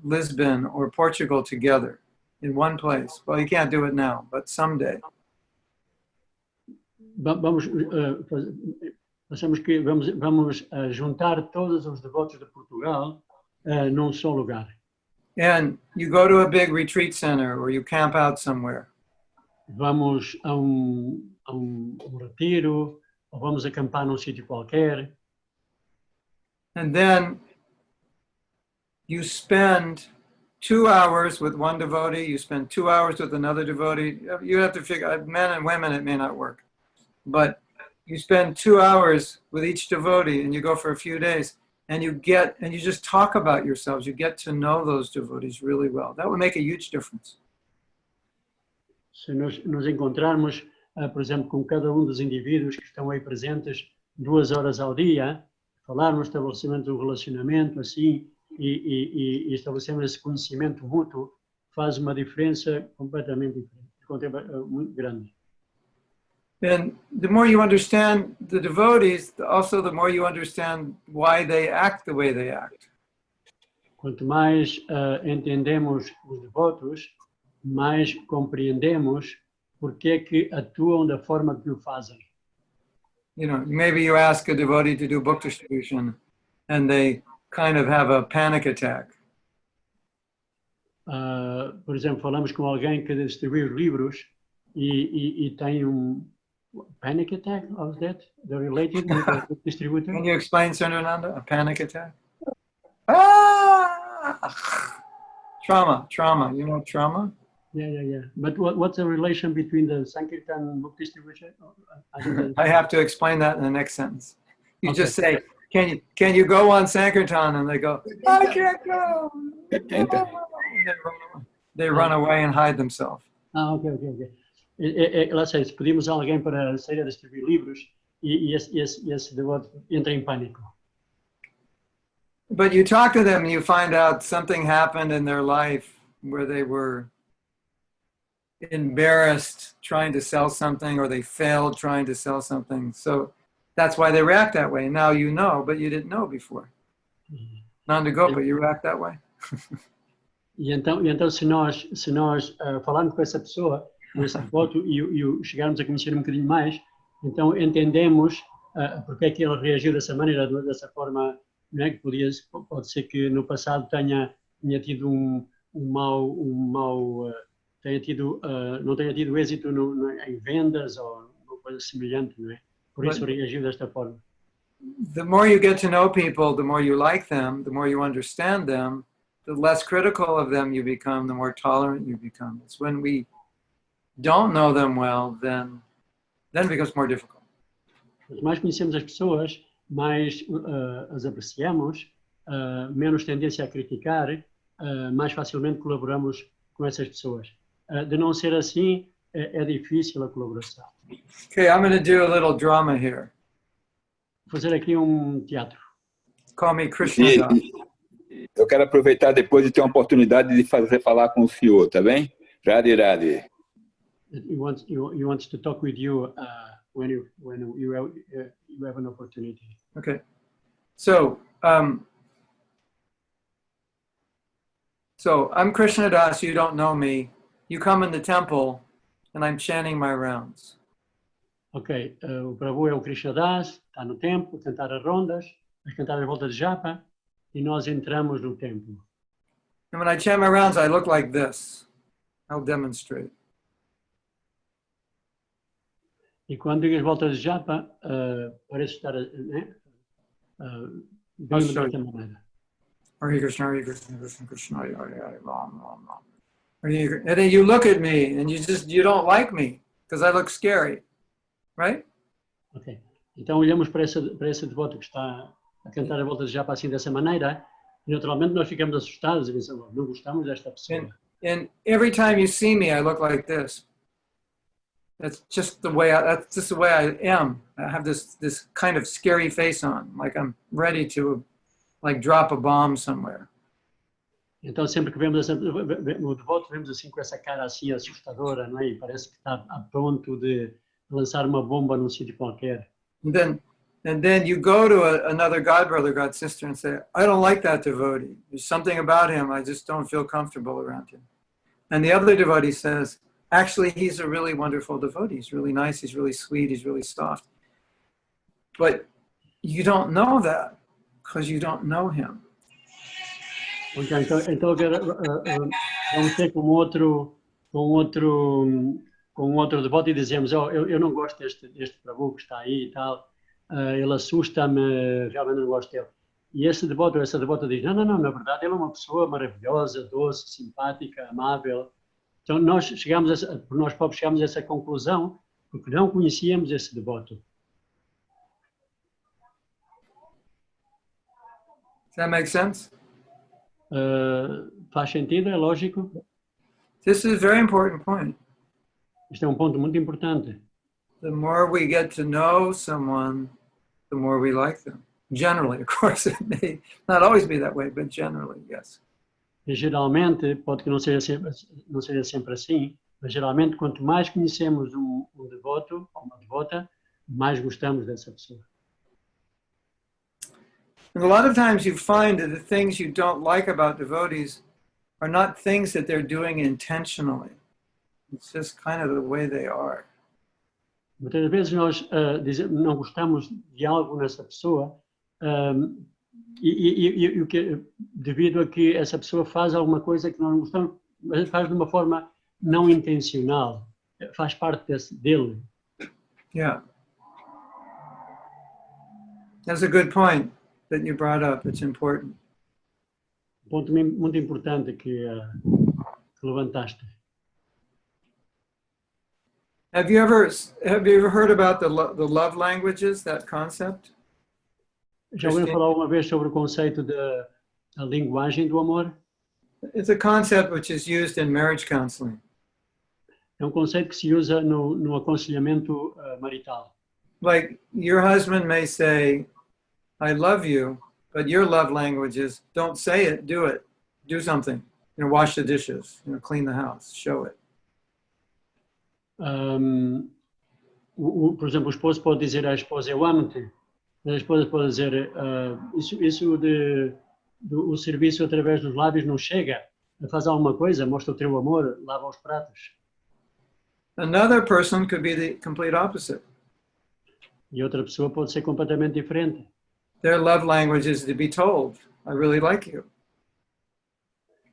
Lisbon or Portugal together in one place. Well, you can't do it now, but someday. Vamos juntar todos os devotos de Portugal num só lugar. And you go to a big retreat center or you camp out somewhere. Vamos a retiro ou vamos acampar num sítio qualquer. And then you spend 2 hours with one devotee, you spend 2 hours with another devotee. You have to figure out, men and women, it may not work. But you spend 2 hours with each devotee and you go for a few days and you just talk about yourselves. You get to know those devotees really well. That would make a huge difference. Se nos encontrarmos, por exemplo, com cada dos indivíduos que estão aí presentes 2 horas ao dia, falarmos, estabelecimento do relacionamento, assim, e estabelecemos esse conhecimento mútuo, faz uma diferença completamente diferente, muito grande. And the more you understand the devotees, also the more you understand why they act the way they act. Quanto mais entendemos os devotos, mais compreendemos porque que atuam da forma que o fazem. You know, maybe you ask a devotee to do book distribution and they kind of have a panic attack. Por exemplo, falamos com alguém que distribui os livros e tem Panic attack, how's that? They're related with the distributor? Can you explain, Sundaraనంda, a panic attack? Ah! Trauma. You know trauma? Yeah. But what's the relation between the Sankirtan book distribution? I have to explain that in the next sentence. You Okay. just say, can you go on Sankirtan? And they go, I can't go. They run away and hide themselves. Ok. Lá sei, se pedimos a alguém para sair a distribuir livros e esse devoto entra em pânico. But you talk to them and you find out something happened in their life where they were embarrassed trying to sell something, or they failed trying to sell something. So that's why they react that way. Now you know, but you didn't know before. Nandagopa, you react that way? E então se nós falarmos com essa pessoa, com esse devoto, e chegarmos a conhecer um bocadinho mais, então entendemos porque é que ele reagiu dessa maneira, dessa forma, não é? Que pode ser que no passado tenha tido não tenha tido êxito em vendas ou uma coisa semelhante, não é? Por isso reagiu desta forma. The more you get to know people, the more you like them, the more you understand them, the less critical of them you become, the more tolerant you become. It's when we don't know them well, then it becomes more difficult. Quanto mais conhecemos as pessoas, mais as apreciamos, menos tendência a criticar, mais facilmente colaboramos com essas pessoas. De não ser assim, é difícil a colaboração. Okay, I'm going to do a little drama here. Vou fazer aqui teatro. Call me Krishna Das. Eu quero aproveitar depois de ter uma oportunidade de falar com o senhor, tá bem? Radhe. He wants to talk with you when you have an opportunity. Okay. So I'm Krishna Das, you don't know me. You come in the temple and I'm chanting my rounds. Ok, o Prabhu é o Krishna Das, está no templo, a cantar as rondas, a cantar as voltas de japa, e nós entramos no templo. And when I chant my rounds, I look like this. I'll demonstrate. E quando digo as voltas de japa, parece estar bem desta maneira. Hare Krishna, Krishna Krishna, Hare Hare, Ram, Ram, Ram. And then you look at me and you don't like me because I look scary, right? Ok, então olhamos para esse devoto que está a cantar a volta de japa assim dessa maneira, e naturalmente nós ficamos assustados e pensamos, não gostamos desta pessoa. And every time you see me, I look like this. That's just the way I am. I have this kind of scary face on, like I'm ready to drop a bomb somewhere. Então sempre que vemos o devoto, vemos assim com essa cara assim assustadora, não é? E parece que está a ponto de lançar uma bomba num sítio qualquer. And then you go to another god brother, god sister, and say, I don't like that devotee. There's something about him, I just don't feel comfortable around him. And the other devotee says, actually, he's a really wonderful devotee. He's really nice, he's really sweet, he's really soft. But you don't know that because you don't know him. Okay, então vamos ter com outro devoto e dizemos, eu não gosto deste Prabhu que está aí e tal, ele assusta-me, realmente não gosto dele. E essa devota diz, não, na verdade ele é uma pessoa maravilhosa, doce, simpática, amável. Então nós próprios chegamos a essa conclusão porque não conhecíamos esse devoto. Does that make sense? Faz sentido, é lógico? This is a very important point. Isto é ponto muito importante. The more we get to know someone, the more we like them. Generally, of course, it may not always be that way, but generally, yes. E geralmente, pode que não seja sempre assim, mas geralmente quanto mais conhecemos um devoto ou uma devota, mais gostamos dessa pessoa. And a lot of times you find that the things you don't like about devotees are not things that they're doing intentionally. It's just kind of the way they are. Muitas vezes nós não gostamos de algo nessa pessoa devido a que essa pessoa faz alguma coisa que nós não gostamos, mas faz de uma forma não intencional, faz parte dele. Yeah. That's a good point that you brought up. It's important. Ponto muito importante que levantaste. Have you ever heard about the love languages, that concept? Já ouviram falar alguma vez sobre o conceito da linguagem do amor? It's a concept which is used in marriage counseling. É conceito que se usa no aconselhamento marital. Like your husband may say, I love you, but your love language is don't say it, do it. Do something. Wash the dishes, clean the house, show it. Por exemplo, o esposo pode dizer à esposa, eu amo-te. A esposa pode dizer, o serviço através dos lábios não chega. Faz alguma coisa, mostra o teu amor, lava os pratos. Another person could be the complete opposite. E outra pessoa pode ser completamente diferente. Their love language is to be told, I really like you.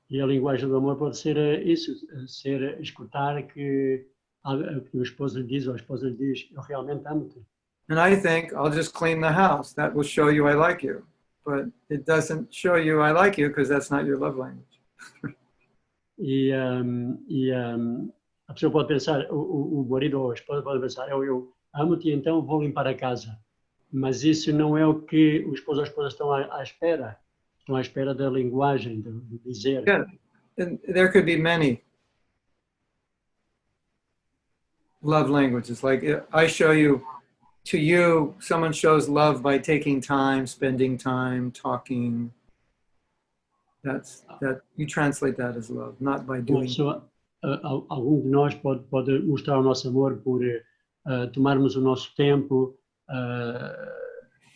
E a linguagem do amor pode ser isso, ser escutar que o esposo lhe diz ou a esposa lhe diz, eu realmente amo-te. And I think I'll just clean the house. That will show you I like you. But it doesn't show you I like you because that's not your love language. A pessoa pode pensar, o marido ou a esposa pode pensar, eu amo-te, então vou limpar a casa. Mas isso não é o que o esposo ou a esposa estão à espera. Estão à espera da linguagem, de dizer. Yeah. And there could be many love languages. Like I show you, to you, someone shows love by taking time, spending time, talking. That you translate that as love, not by doing. Pessoa, algum de nós pode mostrar o nosso amor por tomarmos o nosso tempo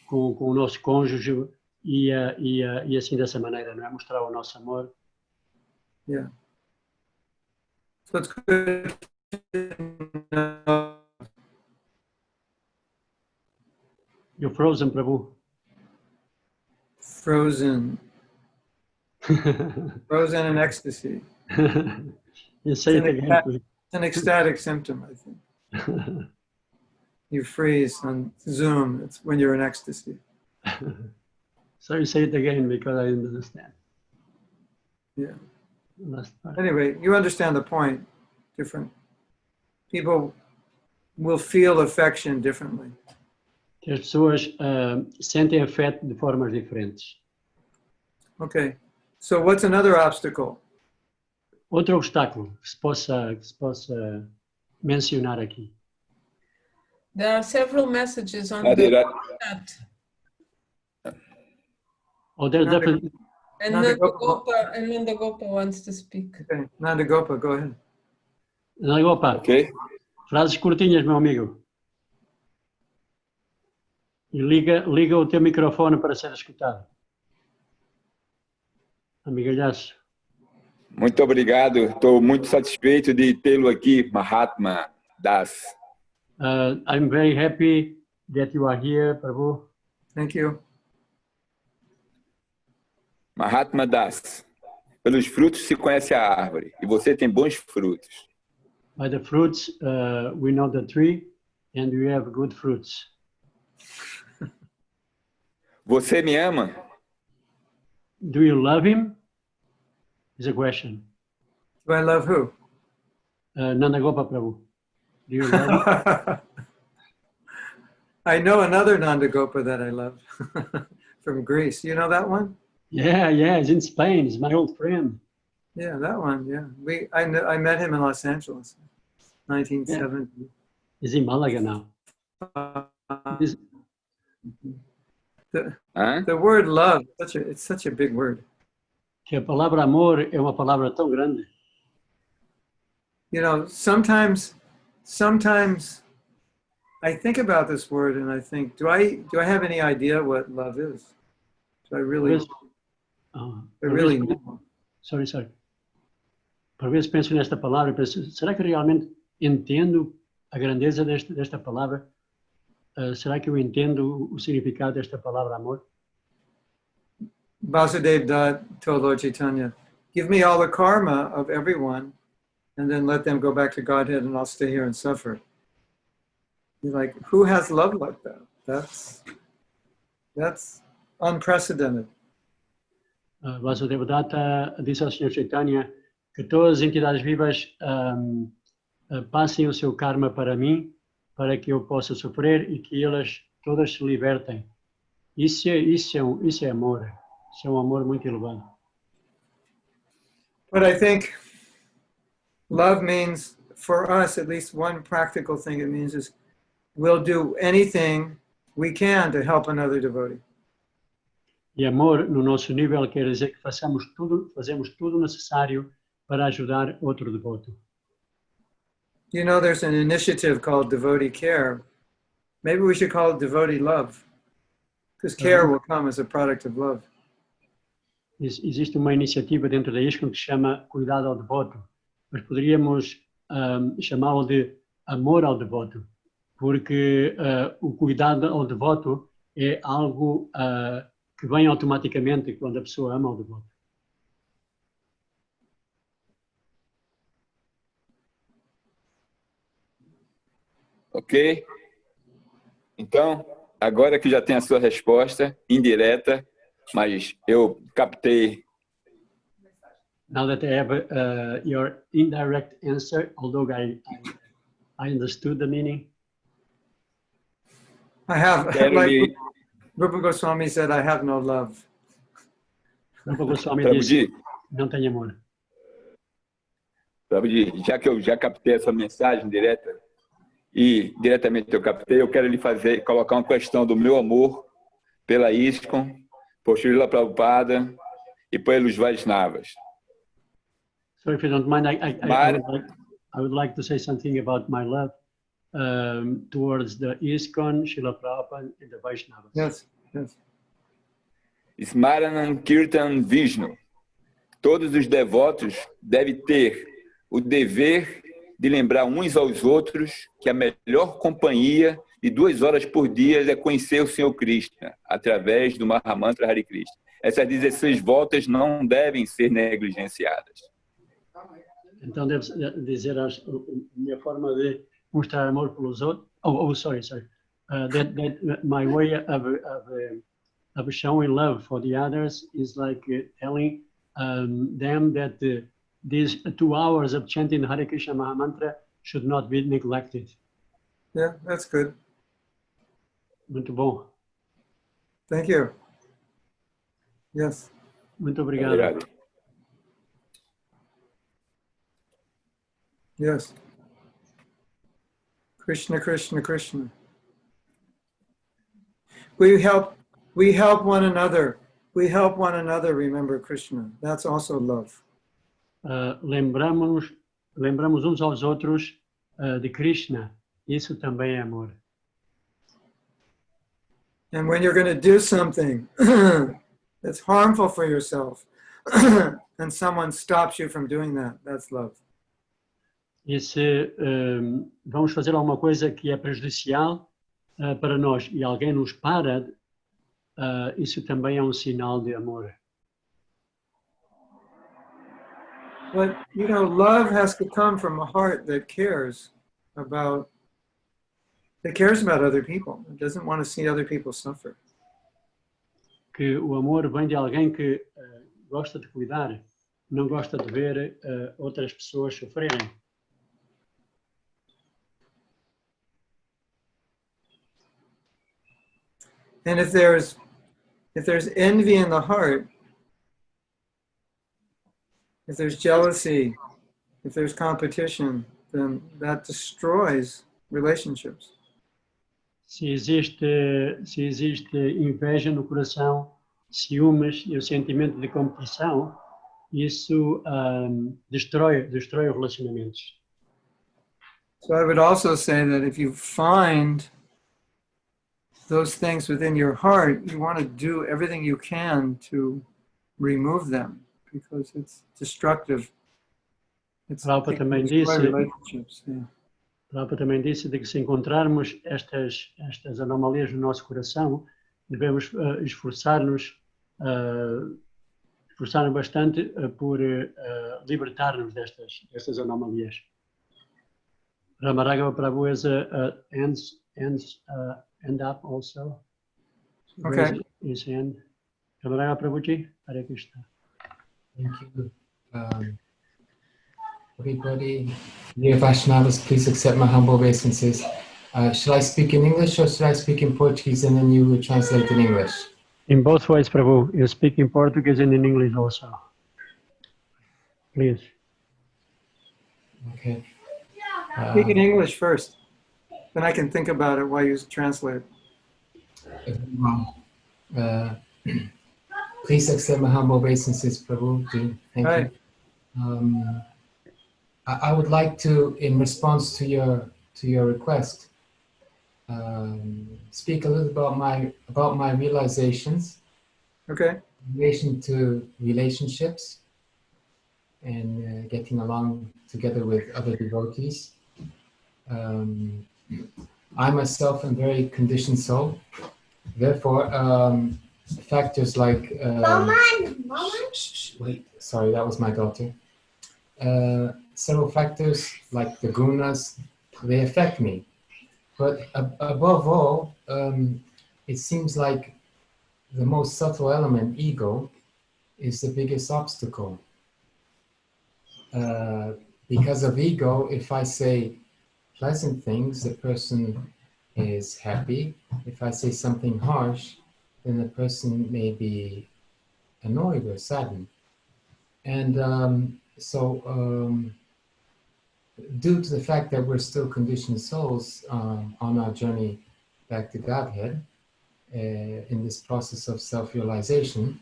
com o nosso cônjuge e assim dessa maneira, não é? Mostrar o nosso amor. Yeah. So it's good to know. You're frozen, Prabhu. Frozen. Frozen in ecstasy. You say it again, please. It's an ecstatic symptom, I think. You freeze on Zoom. It's when you're in ecstasy. So you say it again because I didn't understand. Yeah. Last part. Anyway, you understand the point. Different people will feel affection differently. Que as pessoas sentem afeto de formas diferentes. Okay. So what's another obstacle? Outro obstáculo que se possa mencionar aqui. There are several messages on Adi, the chat. Oh, there's definitely. And Nanda Gopa wants to speak. Okay. Nanda Gopa, go ahead. Opa, ok? frases curtinhas, meu amigo. E liga o teu microfone para ser escutado. Amigalhaço. Muito obrigado. Estou muito satisfeito de tê-lo aqui, Mahatma Das. I'm very happy that you are here, Prabhu. Thank you. Mahatma Das. Pelos frutos se conhece a árvore, e você tem bons frutos. By the fruits, we know the tree, and we have good fruits. Você me ama? Do you love him? Is a question. Do I love who? Nanda Gopa Prabhu. Do you love him? I know another Nanda Gopa that I love from Greece. You know that one? Yeah, he's in Spain. He's my old friend. Yeah, that one. Yeah, I met him in Los Angeles, 1970. Yeah. He's in Malaga now. The word love, it's such a big word. Que a palavra amor é uma palavra tão grande. You know, sometimes I think about this word and I think, do I have any idea what love is? Do I really? Know? Sorry. Por vezes penso nesta palavra e penso, será que eu realmente entendo a grandeza desta palavra? Será que eu entendo o significado desta palavra amor? Vasudev Dutt told Lord Chaitanya, give me all the karma of everyone and then let them go back to Godhead and I'll stay here and suffer. You're like, who has love like that? That's unprecedented. Vasudevadatta disse ao Sr. Chaitanya que todas as entidades vivas passem o seu karma para mim, para que eu possa sofrer e que elas todas se libertem. Isso é amor. Isso é um amor muito elevado. But I think love means, for us, at least one practical thing it means is we'll do anything we can to help another devotee. E amor, no nosso nível, quer dizer que fazemos tudo necessário para ajudar outro devoto. You know, there's an initiative called Devotee Care. Maybe we should call it Devotee Love, because care will come as a product of love. Existe uma iniciativa dentro da ISKCON que se chama Cuidado ao Devoto, mas poderíamos chamá-lo de amor ao devoto, porque o cuidado ao devoto é algo que vem automaticamente quando a pessoa ama o devoto. Ok? Então, agora que já tem a sua resposta, indireta, mas eu captei. Now that I have your indirect answer, although I understood the meaning. I have, Quero like lhe... Rupa Goswami said, I have no love. Rupa Goswami Prabhuji, disse, não tenho amor. Prabhuji, já que eu já captei essa mensagem direta, e diretamente eu captei, eu quero lhe colocar uma questão do meu amor pela ISKCON, por Srila Prabhupada e pelos Vaishnavas. So if you don't mind, I would like to say something about my love towards the ISKCON, Srila Prabhupada and the Vaishnavas. Yes, yes. Smaranam Kirtan Vishnu. Todos os devotos devem ter o dever de lembrar uns aos outros que a melhor companhia de 2 horas por dia é conhecer o Senhor Krishna, através do Mahamantra Hare Krishna. Essas 16 voltas não devem ser negligenciadas. Então, devo dizer a minha forma de mostrar amor pelos outros. Sorry. That my way of showing love for the others is like telling them that these 2 hours of chanting Hare Krishna Mahamantra should not be neglected. Yeah, that's good. Muito bom. Thank you. Yes. Muito obrigado. Obrigado. Yes. Krishna, Krishna, Krishna. We help one another. We help one another remember Krishna. That's also love. Lembramos uns aos outros de Krishna. Isso também é amor. And when you're going to do something that's harmful for yourself, and someone stops you from doing that, that's love. E se vamos fazer alguma coisa que é prejudicial para nós e alguém nos para, isso também é um sinal de amor. But, you know, love has to come from a heart that cares about other people. It doesn't want to see other people suffer. Que o amor vem de alguém que gosta de cuidar, não gosta de ver outras pessoas sofrerem. And if there's envy in the heart, if there's jealousy, if there's competition, then that destroys relationships. Se existe inveja no coração, ciúmes e o sentimento de competição, isso destrói os relacionamentos. So I would also say that if you find those things within your heart, you want to do everything you can to remove them because it's destructive. Prabhupada também relationships. Yeah. Prabhupada também disse de que se encontrarmos estas anomalias no nosso coração, devemos esforçar-nos bastante por libertar-nos destas anomalias. Ramaragava Prabhu hand up also. Okay. Raise his hand. Kamaraya Prabhuji, Hare Krishna. Thank you. Everybody, dear Vaishnavas, please accept my humble obeisances. Shall I speak in English or should I speak in Portuguese and then you will translate in English? In both ways, Prabhu. You speak in Portuguese and in English also. Please. Okay. Speak in English first. Then I can think about it while you translate. Please accept my humble obeisances, Prabhu. Thank Right. you. I would like to, in response to your request, speak a little about my realizations. Okay. In relation to relationships and getting along together with other devotees. I myself am very conditioned soul. Therefore, factors like wait, sorry, that was my daughter. Several factors like the gunas, they affect me. But above all, it seems like the most subtle element, ego, is the biggest obstacle. Because of ego, if I say pleasant things, the person is happy. If I say something harsh, then the person may be annoyed or saddened. And due to the fact that we're still conditioned souls on our journey back to Godhead, in this process of self-realization,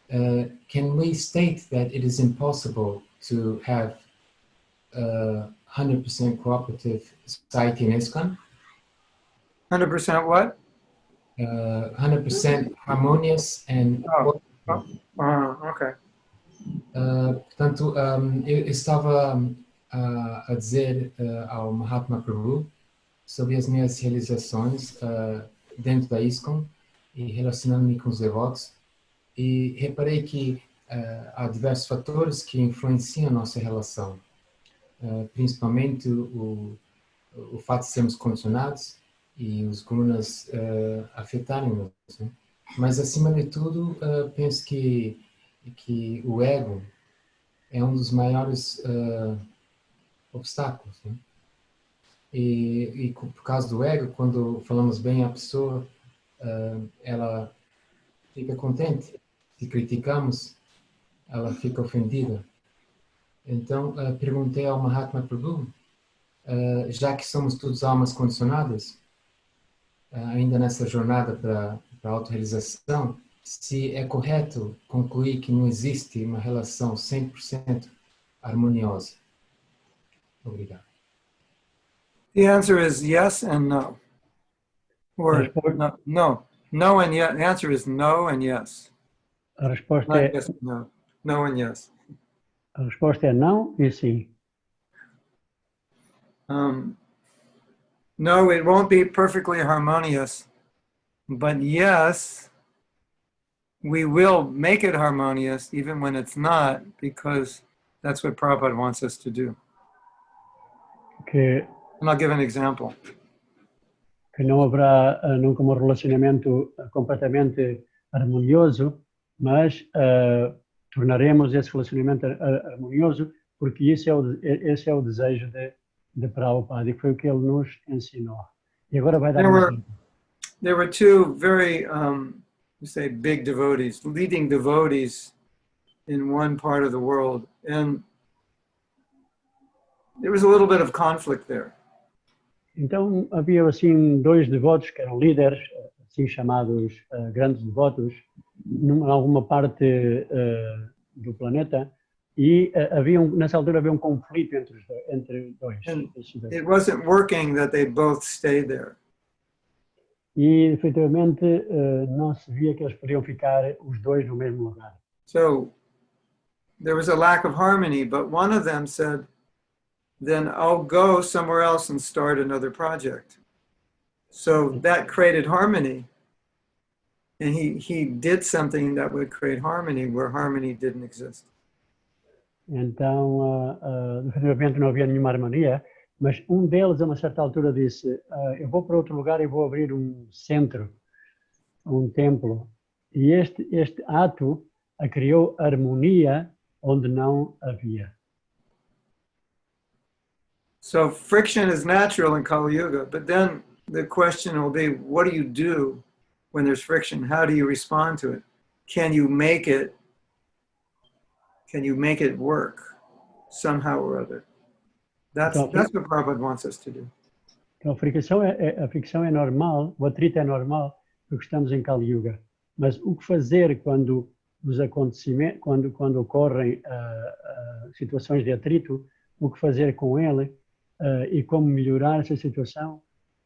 can we state that it is impossible to have 100% cooperative society in ISKCON? 100% what? 100% harmonious and... Okay. Portanto, eu estava a dizer ao Mahatma Prabhu sobre as minhas realizações dentro da ISKCON e relacionando-me com os devotos, e reparei que há diversos fatores que influenciam a nossa relação, principalmente o fato de sermos condicionados e os gunas afetarem-nos, né? Mas, acima de tudo, penso que o ego é um dos maiores obstáculos, né? E por causa do ego, quando falamos bem a pessoa, ela fica contente. Se criticamos, ela fica ofendida. Então, perguntei ao Mahatma Prabhu, já que somos todos almas condicionadas, ainda nessa jornada para a autorrealização, se é correto concluir que não existe uma relação 100% harmoniosa. Obrigado. The answer is yes and no. Or no. No and yes. The answer is no and yes. A resposta Not é yes and no. No and yes. A resposta é não e sim. No, it won't be perfectly harmonious, but yes, we will make it harmonious even when it's not, because that's what Prabhupada wants us to do. And I'll give an example. Que não haverá nunca um relacionamento completamente harmonioso, mas tornaremos esse relacionamento harmonioso, porque esse é o desejo de Prabhupada, e foi o que ele nos ensinou. E agora vai dar There were two very, big devotees, leading devotees in one part of the world, and there was a little bit of conflict there. Então havia assim dois devotos que eram líderes, assim chamados grandes devotos, em alguma parte do planeta, e nessa altura havia conflito entre dois. It wasn't working that they both stayed there. E efetivamente não se via que eles podiam ficar os dois no mesmo lugar. So there was a lack of harmony, but one of them said, then I'll go somewhere else and start another project. So that created harmony. And he did something that would create harmony where harmony didn't exist. Então, efetivamente não havia nenhuma harmonia, Mas um deles, a uma certa altura, disse: eu vou para outro lugar e vou abrir um centro, um templo. E este ato criou harmonia onde não havia. So friction is natural in Kali Yuga, but then the question will be, what do you do when there's friction? How do you respond to it? Can you make it work somehow or other? That's what Prabhupada wants us to do. Então, a fricção é normal, o atrito é normal, porque estamos em Kali Yuga. Mas o que fazer quando os acontecimentos, quando ocorrem situações de atrito, o que fazer com ele e como melhorar essa situação,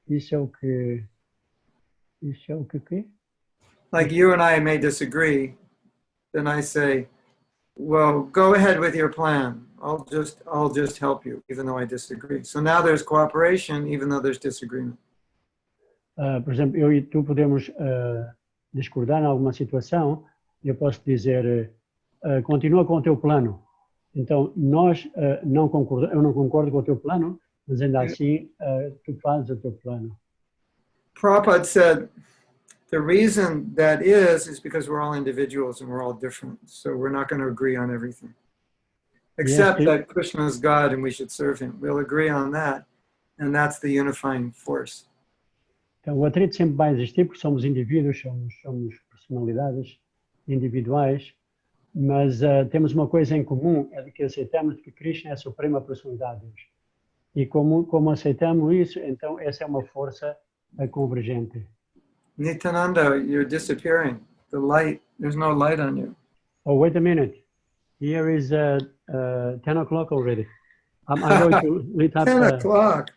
isso é o que quê? Like you and I may disagree, then I say, well, go ahead with your plan. I'll just help you, even though I disagree. So now there's cooperation, even though there's disagreement. Por exemplo, eu e tu podemos discordar em alguma situação, e eu posso dizer, continua com o teu plano. Então, eu não concordo com o teu plano, mas ainda assim, tu fazes o teu plano. Prabhupada said, the reason that is because we're all individuals and we're all different. So we're not going to agree on everything. Except that Krishna is God and we should serve him. We'll agree on that, and that's the unifying force. Então, o atrito sempre vai existir porque somos indivíduos, somos personalidades individuais, mas temos uma coisa em comum, é de que aceitamos que Krishna é a suprema personalidade de Deus. E como aceitamos isso, então essa é uma força convergente. Nityananda, you're disappearing. The light, there's no light on you. Oh, wait a minute. Here is 10 o'clock already. I'm going to lit up. 10 o'clock.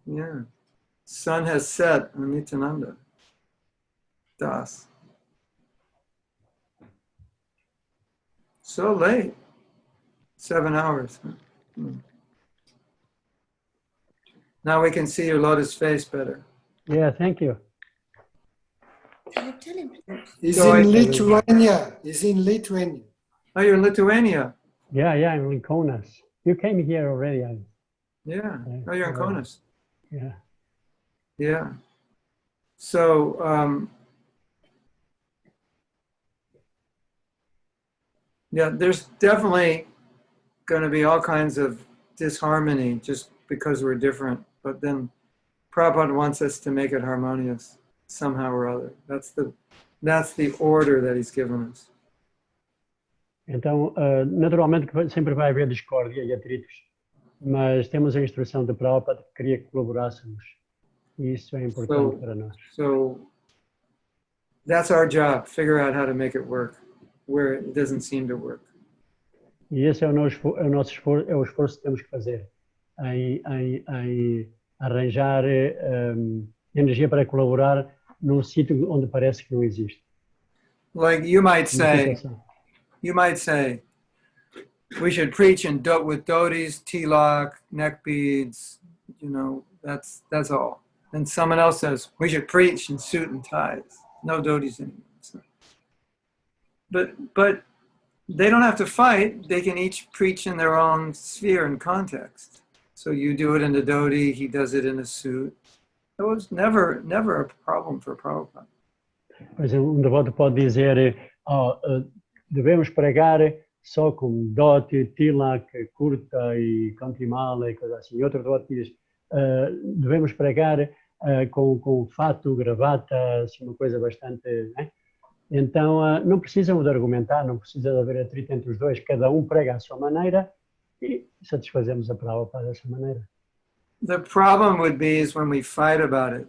Yeah. Sun has set on Nityananda Das. So late. 7 hours. Now we can see your lotus face better. Yeah, thank you. He's in Lithuania. He's in Lithuania. Oh, you're in Lithuania. Yeah, I'm in Kaunas. You came here already. Yeah. Oh, you're in Kaunas. Yeah. Yeah. So, yeah, there's definitely going to be all kinds of disharmony just because we're different. But then Prabhupada wants us to make it harmonious somehow or other. That's the order that he's given us. Então, naturalmente sempre vai haver discórdia e atritos, mas temos a instrução de Prabhupada que queria que colaborássemos. E isso é importante para nós. So that's our job, figure out how to make it work where it doesn't seem to work. E esse é o nosso esforço, é o esforço que temos que fazer em arranjar energia para colaborar num sítio onde parece que não existe. Like you might say, we should preach with dhotis, tilak, neck beads, that's all. And someone else says, we should preach in suit and ties, no dhotis anymore. But they don't have to fight. They can each preach in their own sphere and context. So you do it in a dhoti, he does it in a suit. It was never a problem for Prabhupada. Pois devoto pode dizer, devemos pregar só com dhoti, tilak, curta e cantimala e coisa assim. E outro devoto diz, devemos pregar com fato, gravata, assim, uma coisa bastante... Né? Então, não precisam de argumentar, não precisa de haver atrito entre os dois, cada um prega à sua maneira e satisfazemos a Prabhupada dessa maneira. The problem would be is when we fight about it.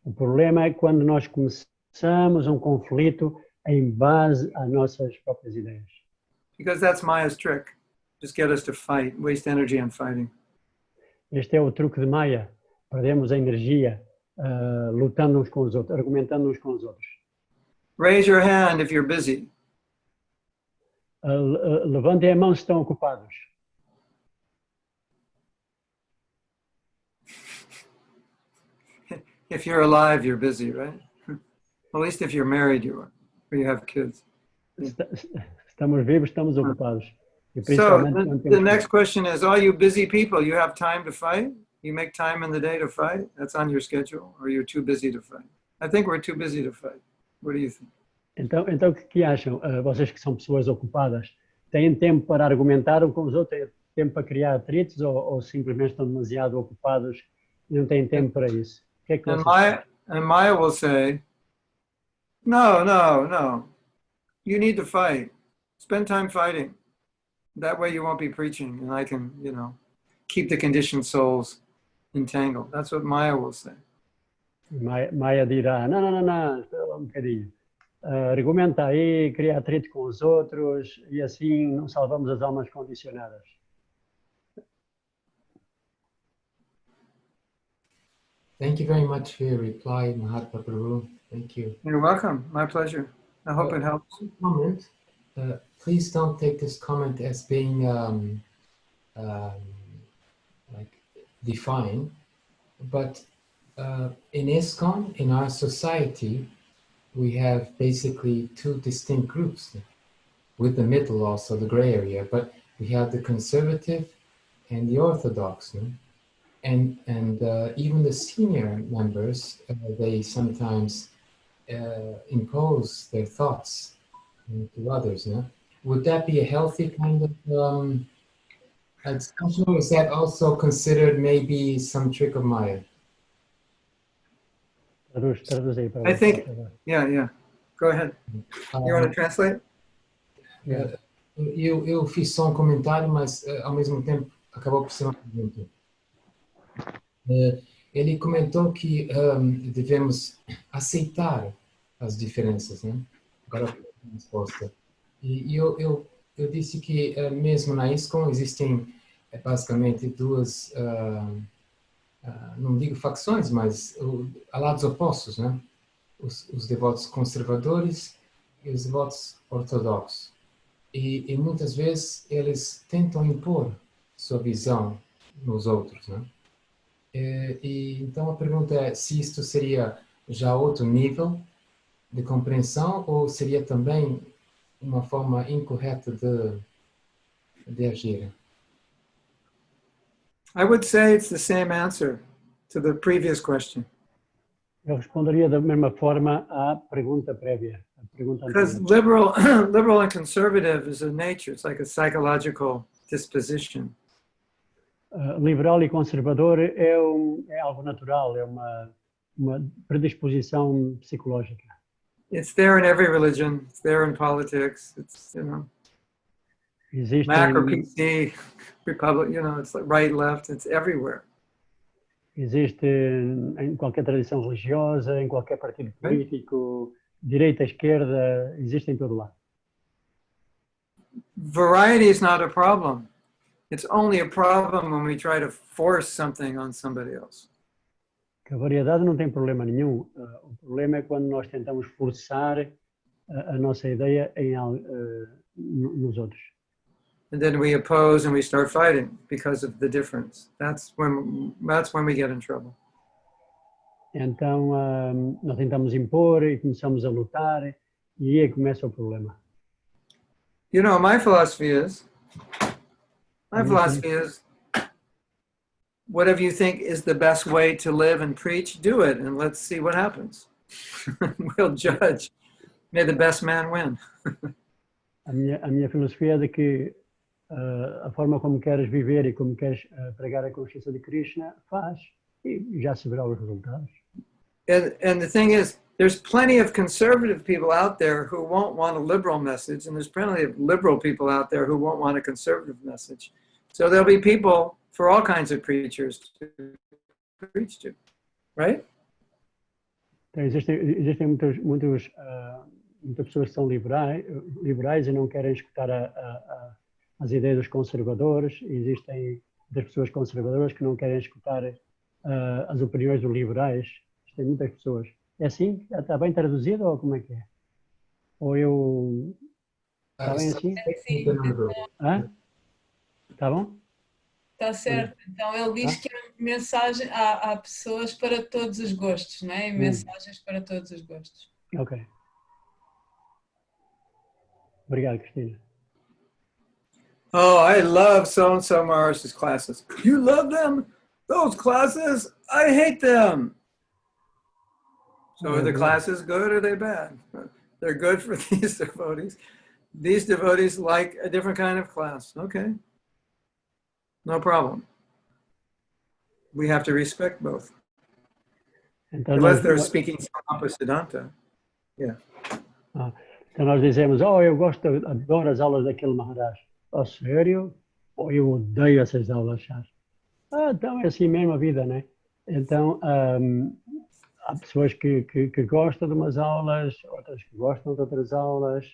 O problema é quando nós começamos um conflito em base às nossas próprias ideias. Because that's Maya's trick. Just get us to fight, waste energy on fighting. Este é o truque de Maya. Perdemos a energia lutando uns com os outros, argumentando uns com os outros. Raise your hand if you're busy. Levantem a mão se estão ocupados. If you're alive, you're busy, right? At least if you're married, you are, or you have kids. Estamos vivos, estamos ocupados. E So principalmente quando the temos next question is, all you busy people, you have time to fight? You make time in the day to fight? That's on your schedule? Or you're too busy to fight? I think we're too busy to fight. What do you think? Então o que acham? Vocês que são pessoas ocupadas, têm tempo para argumentar um com os outros? Têm tempo para criar atritos ou simplesmente estão demasiado ocupados e não têm tempo para isso? O que é que And vocês Maya will say, no. You need to fight. Spend time fighting. That way you won't be preaching and I can, keep the conditioned souls entangled. That's what Maya will say. Maia dirá, não, espera lá um bocadinho. Argumenta aí, cria atrito com os outros e assim não salvamos as almas condicionadas. Thank you very much for your reply, Mahatma Prabhu. Thank you. You're welcome. My pleasure. I hope it helps. Comment. Please don't take this comment as being like defined, but in ISKCON, in our society, we have basically two distinct groups, with the middle also, the gray area, but we have the conservative and the orthodox. And even the senior members, they sometimes impose their thoughts to others. Would that be a healthy kind of discussion, or is that also considered maybe some trick of Maya? Traduz aí para I think, yeah. Go ahead. You want to translate? Eu fiz só um comentário, mas ao mesmo tempo acabou por ser uma pergunta. Ele comentou que devemos aceitar as diferenças, né? Agora a resposta. E eu disse que mesmo na ISKCON existem basicamente duas, não digo facções, mas lados opostos, né? Os devotos conservadores e os devotos ortodoxos. E muitas vezes eles tentam impor sua visão nos outros, né? E então a pergunta é se isto seria já outro nível de compreensão ou seria também uma forma incorreta de agir? I would say it's the same answer to the previous question. Eu responderia da mesma forma à pergunta prévia. Because liberal and conservative is a nature. It's like a psychological disposition. Liberal e conservador é algo natural, é uma predisposição psicológica. It's there in every religion. It's there in politics. It's, Mac or PC, Republic, it's like right, left. It's everywhere. Existe em qualquer tradição religiosa, em qualquer partido político, direita, esquerda, existe em todo lado. Variety is not a problem. It's only a problem when we try to force something on somebody else. A variedade não tem problema nenhum. O problema é quando nós tentamos forçar a nossa ideia nos outros. And then we oppose and we start fighting because of the difference. That's when we get in trouble. Então nós tentamos impor e começamos a lutar e aí começa o problema. My philosophy is whatever you think is the best way to live and preach, do it, and let's see what happens. We'll judge. May the best man win. A minha filosofia é de que a forma como queres viver e como queres pregar a consciência de Krishna, faz e já se verá os resultados. And the thing is, there's plenty of conservative people out there who won't want a liberal message, and there's plenty of liberal people out there who won't want a conservative message. So there'll be people for all kinds of preachers to preach to, right? Então, existem muitas pessoas que são liberais e não querem escutar as ideias dos conservadores. Existem muitas pessoas conservadoras que não querem escutar as opiniões dos liberais. Existem muitas pessoas. É assim? Está bem traduzido ou como é que é? Ou eu... Está bem assim? Está bom? Está certo. Então ele diz que há pessoas para todos os gostos, não é? E mensagens para todos os gostos. Ok. Obrigado, Cristina. Oh, I love so-and-so Morris's classes. You love them? Those classes? I hate them. So are the classes good or are they bad? They're good for these devotees. These devotees like a different kind of class. Okay. No problem. We have to respect both. Então Unless they're speaking Samapasiddhanta. Yeah. então nós dizemos, oh, eu adoro as aulas daquele Maharaj. Oh, sério? Oh, eu odeio essas aulas, Chás. Então é assim mesmo a vida, né? Então, há pessoas que gostam de umas aulas, outras que gostam de outras aulas.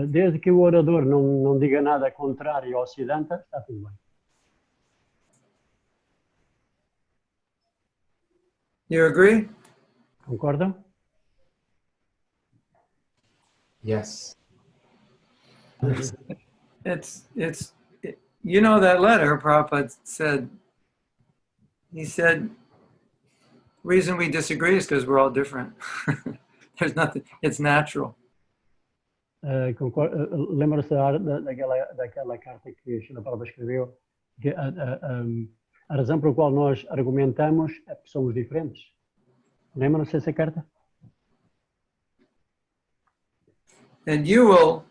Desde que o orador não diga nada contrário ao Siddhanta, está tudo bem. You agree? Concordam? Yes. You know that letter Prabhupada said, he said, reason we disagree is because we're all different. There's nothing, it's natural. Lembra-se daquela carta que Srila Prabhupada escreveu, que a razão pela qual nós argumentamos é porque somos diferentes. Lembram-se dessa carta? And you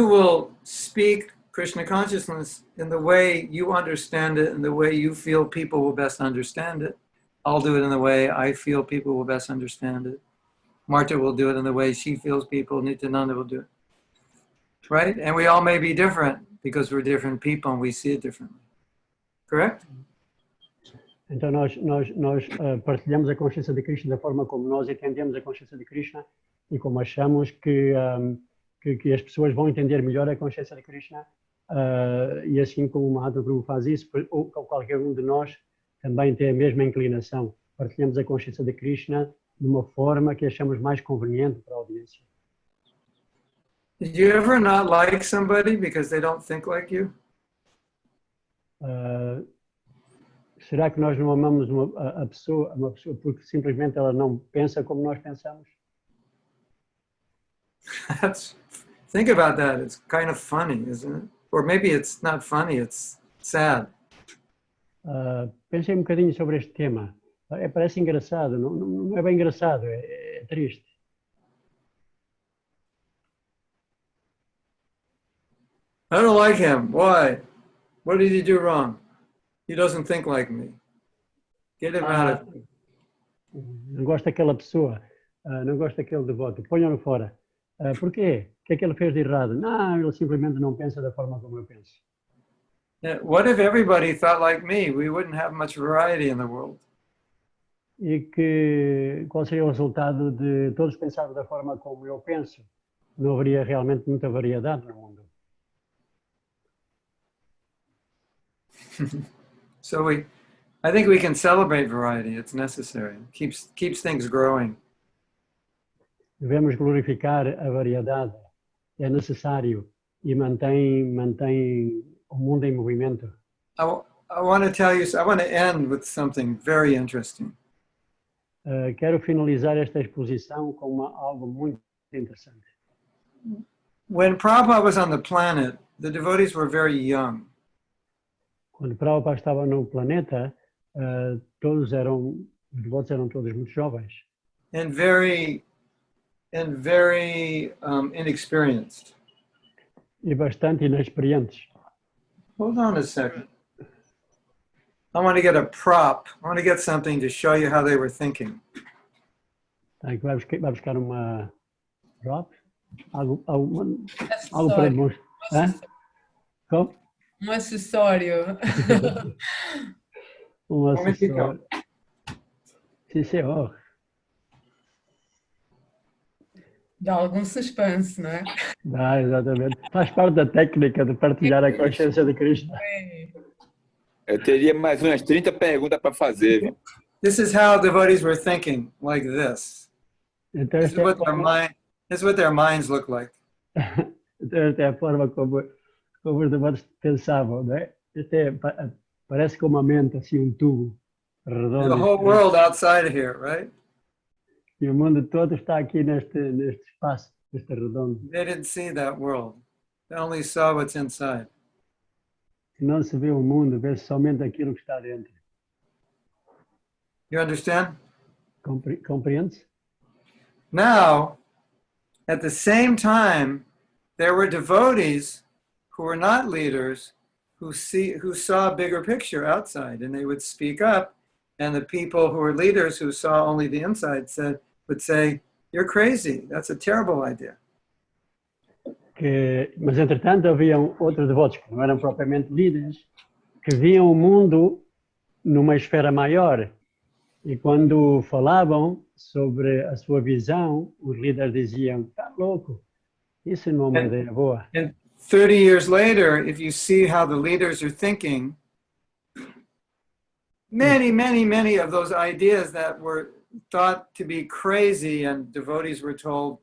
will speak Krishna consciousness in the way you understand it and the way you feel people will best understand it. I'll do it in the way I feel people will best understand it. Marta will do it in the way she feels people, Nityananda will do it. Right? And we all may be different because we're different people and we see it differently. Correct? Então nós partilhamos a consciência de Krishna da forma como nós entendemos a consciência de Krishna e como achamos que as pessoas vão entender melhor a consciência de Krishna, e assim como o Mahatma Prabhu faz isso, ou qualquer um de nós também tem a mesma inclinação. Partilhamos a consciência de Krishna de uma forma que achamos mais conveniente para a audiência. Did you ever not like somebody because they don't think like you? Será que nós não amamos uma pessoa porque simplesmente ela não pensa como nós pensamos? Think about that. It's kind of funny, isn't it? Or maybe it's not funny, it's sad. Pensei um bocadinho sobre este tema. Parece engraçado, não é bem engraçado, é triste. I don't like him. Why? What did he do wrong? He doesn't think like me. Get him out of me. Não gosto daquela pessoa, não gosto daquele devoto, ponham-no fora. Porquê? O que é que ele fez de errado? Não, ele simplesmente não pensa da forma como eu penso. What if everybody thought like me? We wouldn't have much variety in the world. E qual seria o resultado de todos pensarem da forma como eu penso? Não haveria realmente muita variedade no mundo. So I think we can celebrate variety. It's necessary. It keeps things growing. Devemos glorificar a variedade. É necessário e mantém o mundo em movimento. I want to tell you. I want to end with something very interesting. Quero finalizar esta exposição com algo muito interessante. When Prabhupada was on the planet, the devotees were very young. Quando Prabhupada estava no planeta, os devotos eram todos muito jovens. And very inexperienced. E bastante inexperientes. Hold on a second. I want to get a prop. I want to get something to show you how they were thinking. Vai buscar uma prop? Algo para demonstrar. Como? Um acessório. Um acessório. Sim, senhor. Dá algum suspense, não é? Dá, exatamente. Faz parte da técnica de partilhar a consciência de Krishna. Eu teria mais umas 30 perguntas para fazer. Viu? This is how devotees were thinking, like this. Então, This is what their minds look like. Então, esta é a forma como os devotos pensavam, não é? Parece como uma mente, assim, tubo redondo. The whole world outside of here, right? E o mundo todo está aqui neste espaço, neste redondo. They didn't see that world. They only saw what's inside. não se vê o mundo, vê-se somente aquilo que está dentro. You understand? Compreendes? Now, at the same time, there were devotees who were not leaders who saw a bigger picture outside, and they would speak up, and the people who were leaders who saw only the inside would say, "You're crazy, that's a terrible idea." Mas, entretanto, haviam outros devotos que não eram propriamente líderes, que viam o mundo numa esfera maior. E quando falavam sobre a sua visão, os líderes diziam, está louco, isso não é uma ideia boa. And 30 years later, if you see how the leaders are thinking, many of those ideas that were thought to be crazy and devotees were told,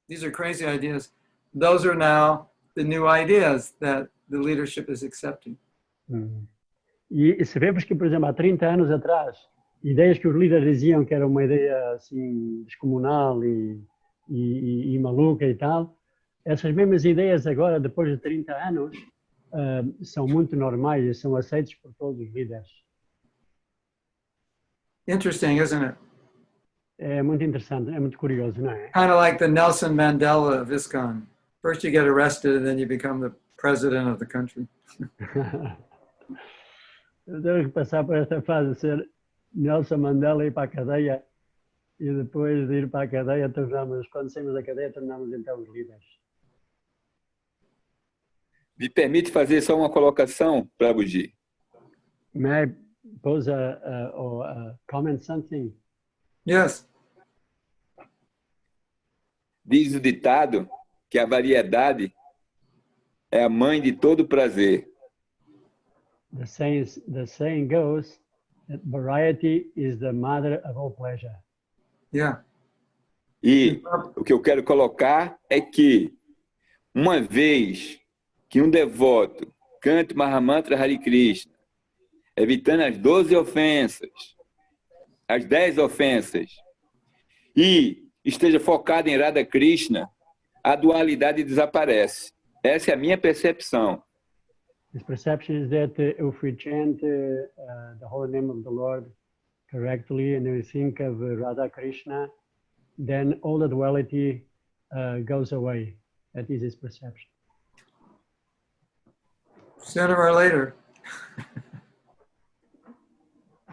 these are crazy ideas, those are now the new ideas that the leadership is accepting. E sabemos que, por exemplo, há 30 anos atrás, ideias que os líderes diziam que era uma ideia assim descomunal e maluca e tal, essas mesmas ideias agora, depois de 30 anos, são muito normais e são aceitas por todos os líderes. Interesting, isn't it? É muito interessante, é muito curioso, não é? Kind of like the Nelson Mandela of ISKCON. First you get arrested and then you become the president of the country. Temos que passar por esta fase de ser Nelson Mandela e ir para a cadeia e depois de ir para a cadeia quando saímos da cadeia tornamos então os líderes. Me permite fazer só uma colocação, Prabhuji? May I pose a comment something? Yes. Diz o ditado que a variedade é a mãe de todo prazer. The saying goes that variety is the mother of all pleasure. Yeah. E o que eu quero colocar é que, uma vez que um devoto cante Mahamantra Hare Krishna, evitando as 12 ofensas, as 10 ofensas, e esteja focado em Radha Krishna, a dualidade desaparece. Essa é a minha percepção. His perception is that if we chant the holy name of the Lord correctly and we think of Radha Krishna, then all the duality goes away. That is his perception. Sooner or later.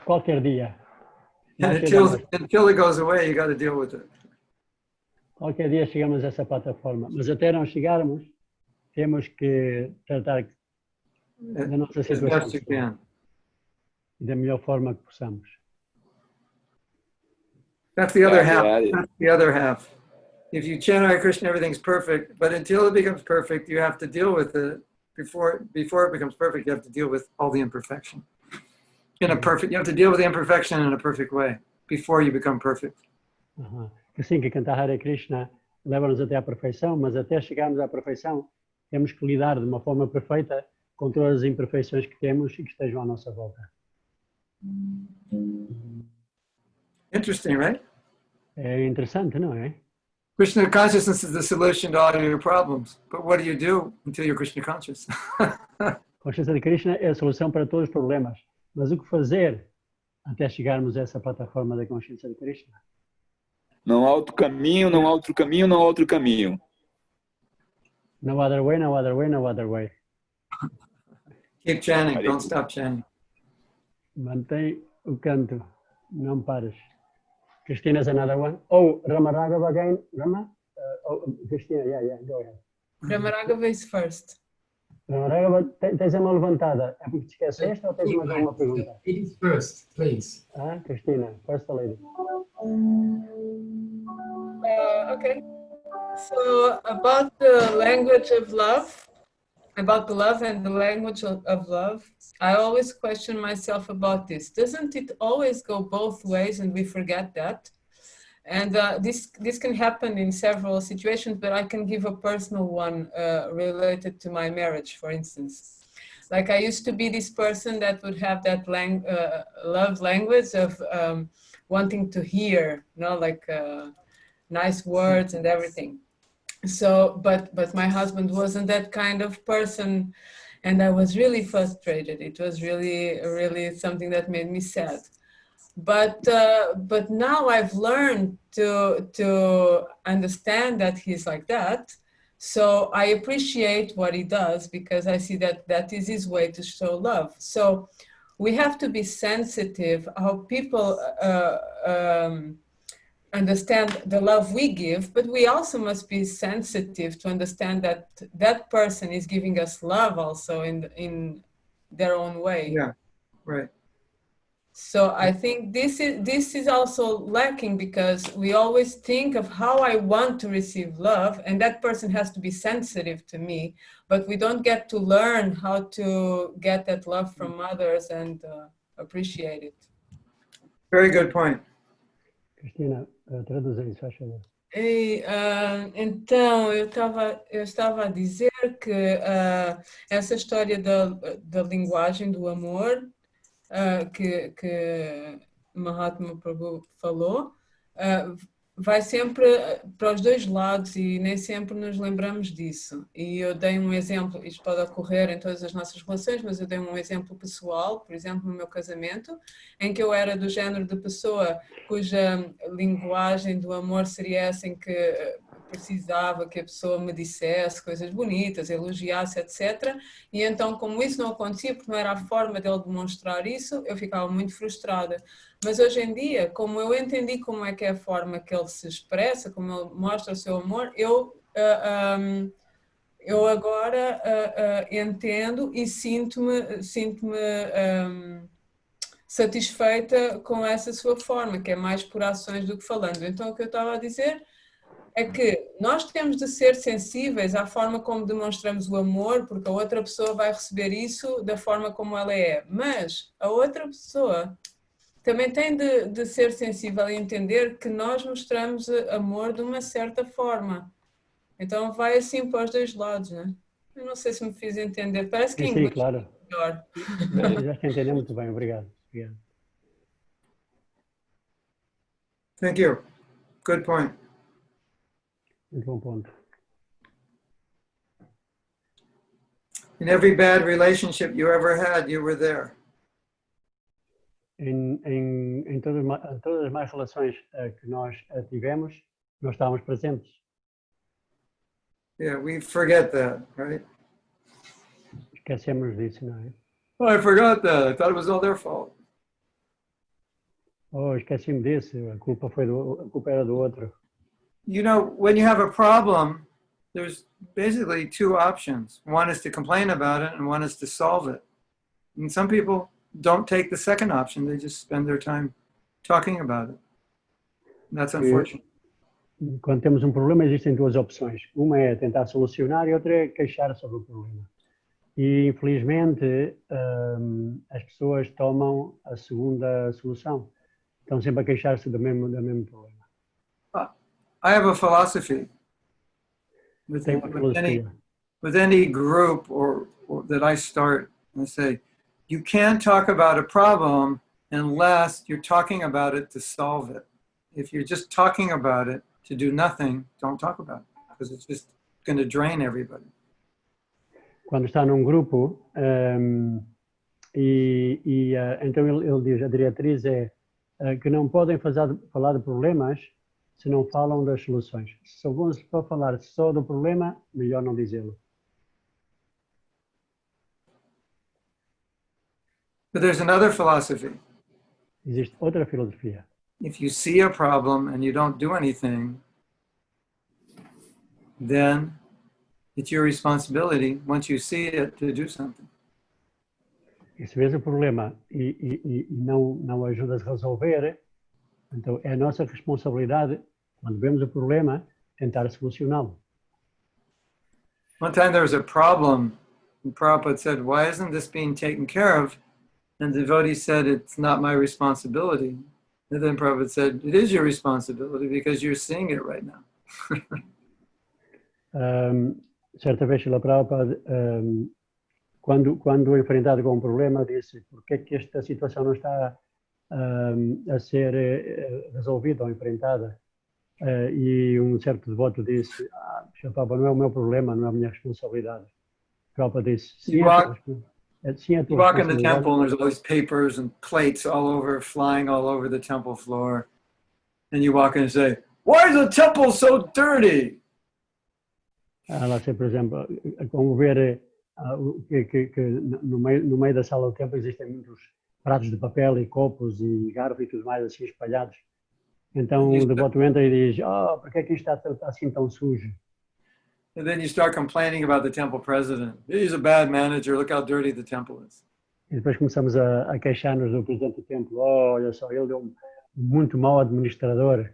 Qualquer dia. And until it goes away, you got to deal with it. Qualquer dia chegamos a essa plataforma. Mas até não chegarmos, temos que tratar da nossa As best you situação can. da melhor forma que possamos. That's the other half. That's the other half. If you chant Hare Krishna, everything's perfect. But until it becomes perfect, you have to deal with it. Before it becomes perfect, you have to deal with all the imperfection. You have to deal with the imperfection in a perfect way before you become perfect. Assim que cantar Hare Krishna leva-nos até à perfeição, mas até chegarmos à perfeição, temos que lidar de uma forma perfeita com todas as imperfeições que temos e que estejam à nossa volta. Interesting, right? É interessante, não é? Krishna consciousness is the solution to all your problems. But what do you do until you're Krishna conscious? Consciência de Krishna é a solução para todos os problemas. Mas o que fazer até chegarmos a essa plataforma da consciência de Krishna? Não há outro caminho, não há outro caminho, não há outro caminho. No other way, no other way, no other way. Keep chanting, don't stop chanting. Mantém o canto, não pares. Christina is another one. Oh, Rama Raghava again. Rama? Christina, yeah, go ahead. Rama Raghava is first. Rama Raghava, tens a mão levantada. É porque te esqueceste ou tens mais alguma pergunta? Ladies first, please. Christina, first lady. Okay. So about the language of love, about the love and the language of love, I always question myself about this. Doesn't it always go both ways and we forget that? And this can happen in several situations, but I can give a personal one related to my marriage, for instance. Like I used to be this person that would have that love language of wanting to hear, like nice words and everything. So, but my husband wasn't that kind of person. and I was really frustrated. It was really something that made me sad. But now I've learned to understand that he's like that. So I appreciate what he does because I see that that is his way to show love. So we have to be sensitive how people understand the love we give, but we also must be sensitive to understand that that person is giving us love also in their own way. Yeah, right. So I think this is also lacking because we always think of how I want to receive love, and that person has to be sensitive to me, but we don't get to learn how to get that love from others and appreciate it. Very good point. Cristina, traduz aí, se faz favor. Então, eu estava a dizer que essa história da linguagem do amor que Mahatma Prabhu falou, vai sempre para os dois lados e nem sempre nos lembramos disso. E eu dei um exemplo, isto pode ocorrer em todas as nossas relações, mas eu dei um exemplo pessoal, por exemplo, no meu casamento, em que eu era do género de pessoa cuja linguagem do amor seria essa em que precisava que a pessoa me dissesse coisas bonitas, elogiasse, etc. E então, como isso não acontecia, porque não era a forma dele demonstrar isso, eu ficava muito frustrada. Mas hoje em dia, como eu entendi como é que é a forma que ele se expressa, como ele mostra o seu amor, eu agora entendo e sinto-me satisfeita com essa sua forma, que é mais por ações do que falando. Então, o que eu estava a dizer é que nós temos de ser sensíveis à forma como demonstramos o amor, porque a outra pessoa vai receber isso da forma como ela é. Mas a outra pessoa também tem de ser sensível e entender que nós mostramos amor de uma certa forma. Então vai assim para os dois lados, né? Eu não sei se me fiz entender. Parece que em Sim, inglês claro. é melhor. Já te entendeu muito bem, obrigado. Obrigado. Thank you. Good point. Muito bom ponto. In every bad relationship you ever had, you were there. Em todas as más relações que nós tivemos, nós estávamos presentes. Yeah, we forget that, right? Esquecemos disso, não é? Oh, I forgot that. I thought it was all their fault. Oh, esqueci-me disso, a culpa era do outro. You know, when you have a problem, there's basically two options. One is to complain about it and one is to solve it. And some people don't take the second option. They just spend their time talking about it. And that's unfortunate. Quando temos um problema, existem duas opções. Uma é tentar solucionar e outra é queixar sobre o problema. E, infelizmente, as pessoas tomam a segunda solução. Estão sempre a queixar-se do mesmo problema. I have a philosophy with any group or that I start. I say, you can't talk about a problem unless you're talking about it to solve it. If you're just talking about it to do nothing, don't talk about it, because it's just going to drain everybody. Quando está num grupo, então ele diz, a diretriz é que não podem falar de problemas se não falam das soluções. Se vão só falar só do problema, melhor não dizê-lo. But there's another philosophy. Existe outra filosofia. If you see a problem and you don't do anything, then it's your responsibility, once you see it, to do something. E se vês o problema e não ajudas a resolver, então é a nossa responsabilidade, quando vemos o problema, tentar solucioná-lo. One time there was a problem, and Prabhupada said, why isn't this being taken care of? And the devotee said, it's not my responsibility. And then Prabhupada said, it is your responsibility because you're seeing it right now. Certa vez, Srila Prabhupada, quando enfrentado com um problema, disse, por que é que esta situação não está a ser resolvida ou enfrentada? E um certo devoto disse, Srila Prabhupada, não é o meu problema, não é a minha responsabilidade. Prabhupada disse, You sim, walk- sim, a You tua walk in the responsabilidade. temple and there's all these papers and plates all over, flying all over the temple floor. And you walk in and say, "Why is the temple so dirty?" Ela sei, por exemplo, como ver que no meio da sala do templo existem muitos pratos de papel e copos e garfos e tudo mais assim espalhados. Então o devoto entra e diz, por que é que isto está assim tão sujo? And then you start complaining about the temple president. He's a bad manager. Look how dirty the temple is. E depois começamos a queixar-nos do presidente do templo. Olha só, ele é um muito mau administrador.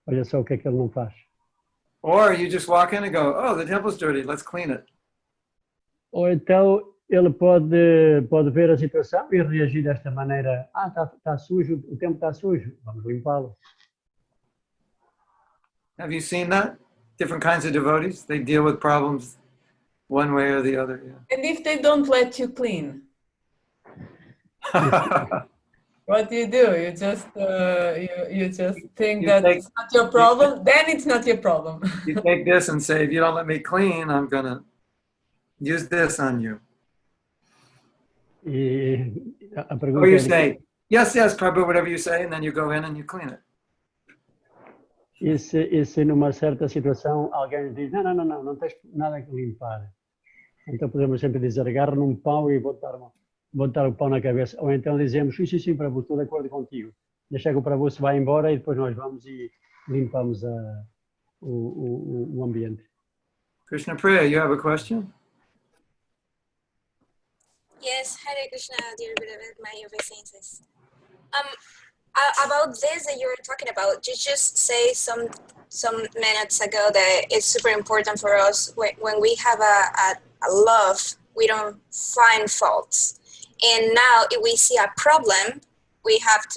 Olha só o que é que ele não faz. Or you just walk in and go, "Oh, the temple's dirty. Let's clean it." Ou então ele pode ver a situação e reagir desta maneira. Está sujo, o templo está sujo, vamos limpá-lo. Have you seen that? Different kinds of devotees, they deal with problems one way or the other. And if they don't let you clean, Yeah. what do? You just you just think You that take- it's not your problem. Then it's not your problem. You take this and say, "If you don't let me clean, I'm gonna use this on you." E a Or pergunta you é, say, "Yes, yes, Prabhu," whatever you say, and then you go in and you clean it. e se numa certa situação alguém diz, não tens nada que limpar. Então podemos sempre dizer, agarra num pau e botar o pau na cabeça. Ou então dizemos, sim, Prabhu, estou de acordo contigo. Deixa que o Prabhu se vá embora e depois nós vamos e limpamos o ambiente. Krishna Priya, you have a question? Yes, Hare Krishna, dear beloved, my obeisances. About this that you were talking about, you just say some minutes ago that it's super important for us when we have a love, we don't find faults. And now if we see a problem, we have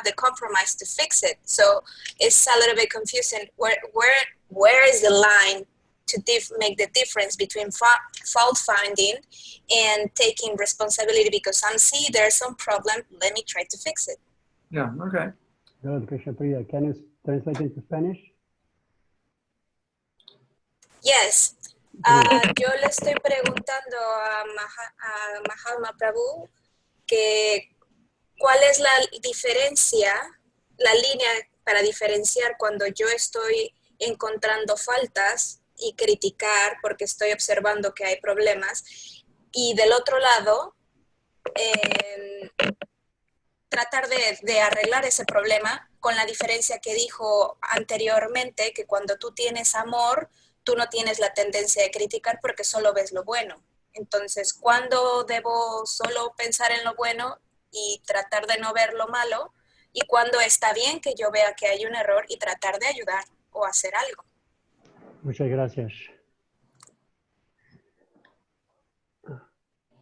the compromise to fix it. So it's a little bit confusing. Where is the line to make the difference between fault finding and taking responsibility? Because I'm seeing there's some problem, let me try to fix it. Yeah, okay. Good, Krishna Priya. Can you translate into Spanish? Yes. Yo le estoy preguntando a Mahatma Prabhu que cuál es la diferencia, la línea para diferenciar cuando yo estoy encontrando faltas y criticar porque estoy observando que hay problemas, y del otro lado tratar de arreglar ese problema, con la diferencia que dijo anteriormente, que cuando tú tienes amor, tú no tienes la tendencia de criticar porque solo ves lo bueno. Entonces, ¿cuándo debo solo pensar en lo bueno y tratar de no ver lo malo? Y cuándo está bien que yo vea que hay un error y tratar de ayudar o hacer algo. Muchas gracias.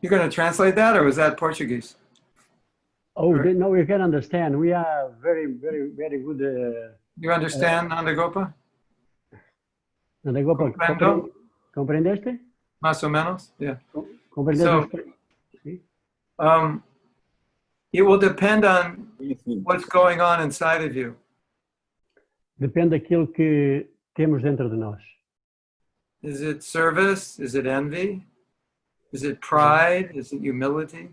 You're going to translate that, or was that Portuguese? Oh, no, we can understand. We are very, very, very good. You understand, Nandagopa? Nandagopa, Comprendo. ¿comprendeste? Más o menos? Yeah. ¿Comprendeste? Sí. It will depend on what's going on inside of you. Depende daquilo que temos dentro de nós. Is it service? Is it envy? Is it pride? Is it humility?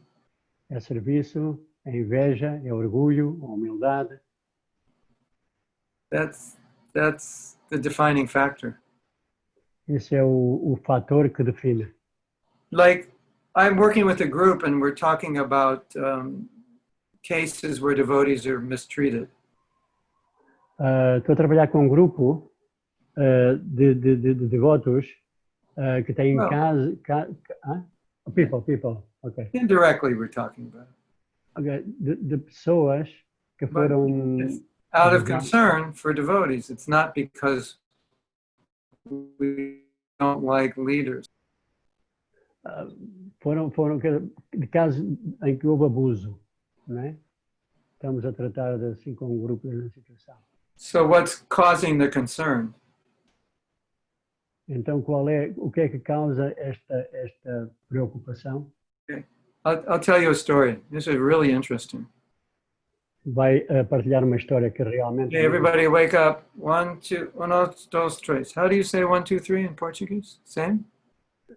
É serviço, é inveja, é orgulho, é humildade. That's the defining factor. Esse é o fator que define. Like, I'm working with a group and we're talking about cases where devotees are mistreated. Estou a trabalhar com um grupo de devotos que têm people, ok. Indirectly, we're talking about. Okay. De pessoas que foram... It's out of concern for devotees. It's not because we don't like leaders. Foram de casos em que houve abuso, não é? Estamos a tratar assim com um grupo na situação. So what's causing the concern? Então, o que é que causa esta preocupação? Okay. I'll tell you a story. This is really interesting. Vai partilhar uma história que realmente... Okay, everybody wake up. 1, 2, 1, 2, 3. How do you say 1, 2, 3 in Portuguese? Same?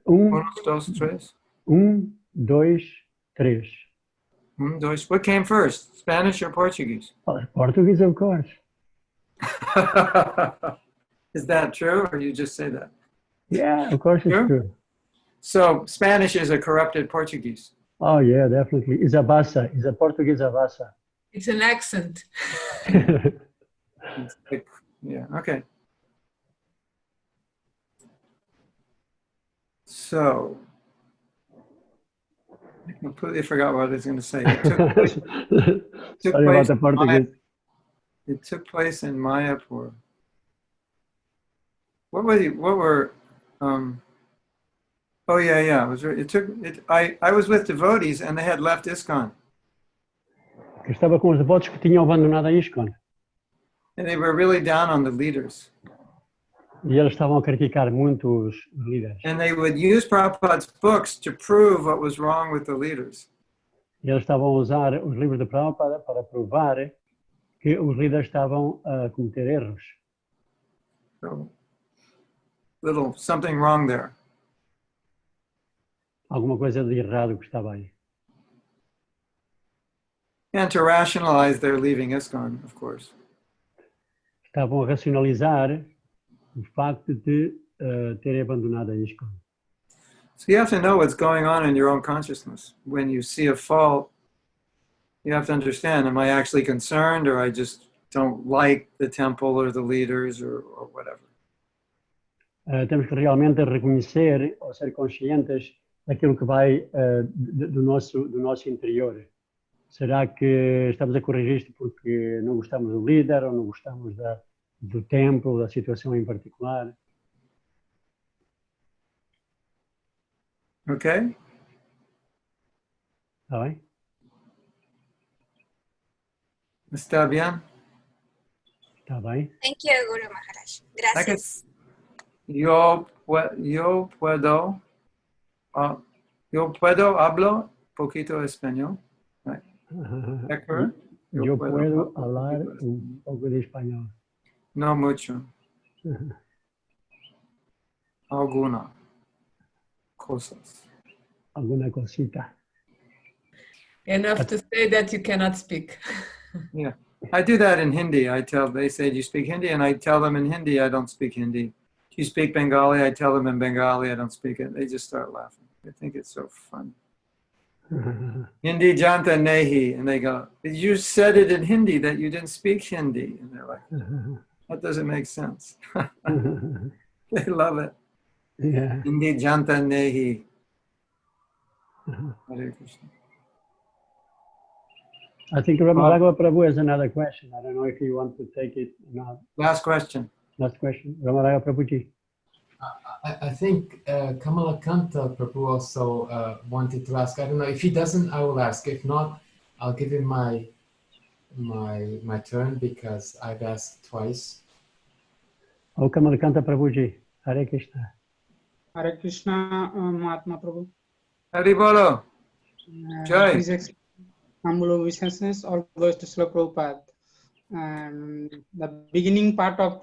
Uno, dos, tres. 1, 2, 3. Dos. What came first, Spanish or Portuguese? Portuguese, of course. Is that true, or you just say that? Yeah, of course it's True? true. So Spanish is a corrupted Portuguese. Oh, yeah, definitely. It's a bassa. It's a Portuguese avassa. It's an accent. It's like, yeah, okay. So, I completely forgot what I was going to say. It took place, Sorry about the Portuguese. it took place in Mayapur. What were, oh yeah, I was with devotees and they had left ISKCON. Eu estava com os devotos que tinham abandonado a ISKCON. And they were really down on the leaders. E eles estavam a criticar muito os líderes. And they would use Prabhupada's books to prove what was wrong with the leaders. E eles estavam a usar os livros de Prabhupada para provar que os líderes estavam a cometer erros. So, something wrong there. Alguma coisa de errado que estava aí. And to rationalize their leaving ISKCON, of course. Estavam a racionalizar o facto de terem abandonado a ISKCON. So you have to know what's going on in your own consciousness. When you see a fault, you have to understand, am I actually concerned, or I just don't like the temple or the leaders or whatever? Temos que realmente reconhecer ou ser conscientes daquilo que vai do nosso interior. Será que estamos a corrigir isto porque não gostamos do líder ou não gostamos do templo, da situação em particular? Okay? Está bem? Está bien? Está bem? Thank you, Guru Maharaj. Gracias. Yo puedo hablo poquito español. Right? D'accord? Yo puedo hablar un poco de español. No mucho. Alguna cosas. Alguna cosita. Enough to say that you cannot speak. Yeah. I do that in Hindi. They say, do you speak Hindi? And I tell them in Hindi, I don't speak Hindi. Do you speak Bengali? I tell them in Bengali, I don't speak it. They just start laughing. They think it's so funny. Hindi janta nahi. And they go, you said it in Hindi that you didn't speak Hindi. And they're like, that doesn't make sense. They love it. Yeah. Hindi janta nahi. Hare Krishna. I think Ramaragava Prabhu has another question. I don't know if you want to take it or not. Last question. Last question. Ramaragava Prabhuji. I think Kamala Kanta Prabhu also wanted to ask. I don't know if he doesn't. I will ask. If not, I'll give him my turn because I've asked twice. Oh, Kamala Kanta Prabhuji. Hare Krishna. Hare Krishna, Mahatma Prabhu. Hari Bolo. Jai. His humble obeisances all goes to Srila Prabhupada. The beginning part of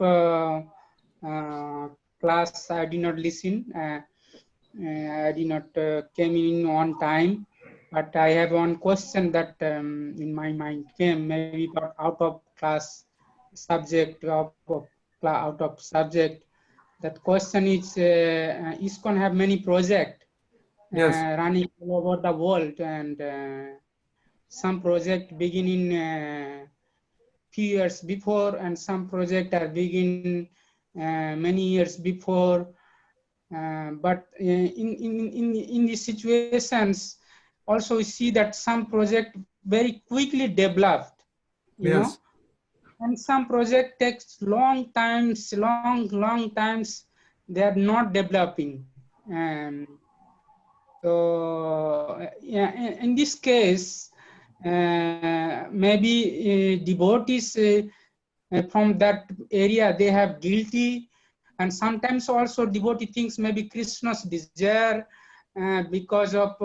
class I did not listen. I did not came in on time. But I have one question that in my mind came, maybe out of class subject, out of subject. That question is, ISKCON have many projects running all over the world, and some project begin in few years before, and some project are begin many years before. But in these situations, also we see that some project very quickly developed, you know, and some project takes long times, they are not developing. So in this case, maybe devotees from that area, they have guilty, and sometimes also devotee thinks maybe Krishna's desire because of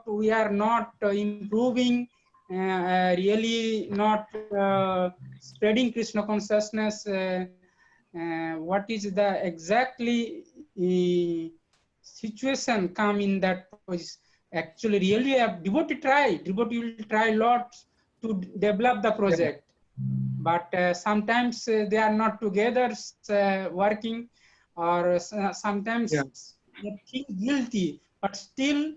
we are not improving, really not spreading Krishna consciousness what is the exactly situation come in that is actually really a devotee will try lots to develop the project, but sometimes they are not together working, or sometimes they feel guilty, but still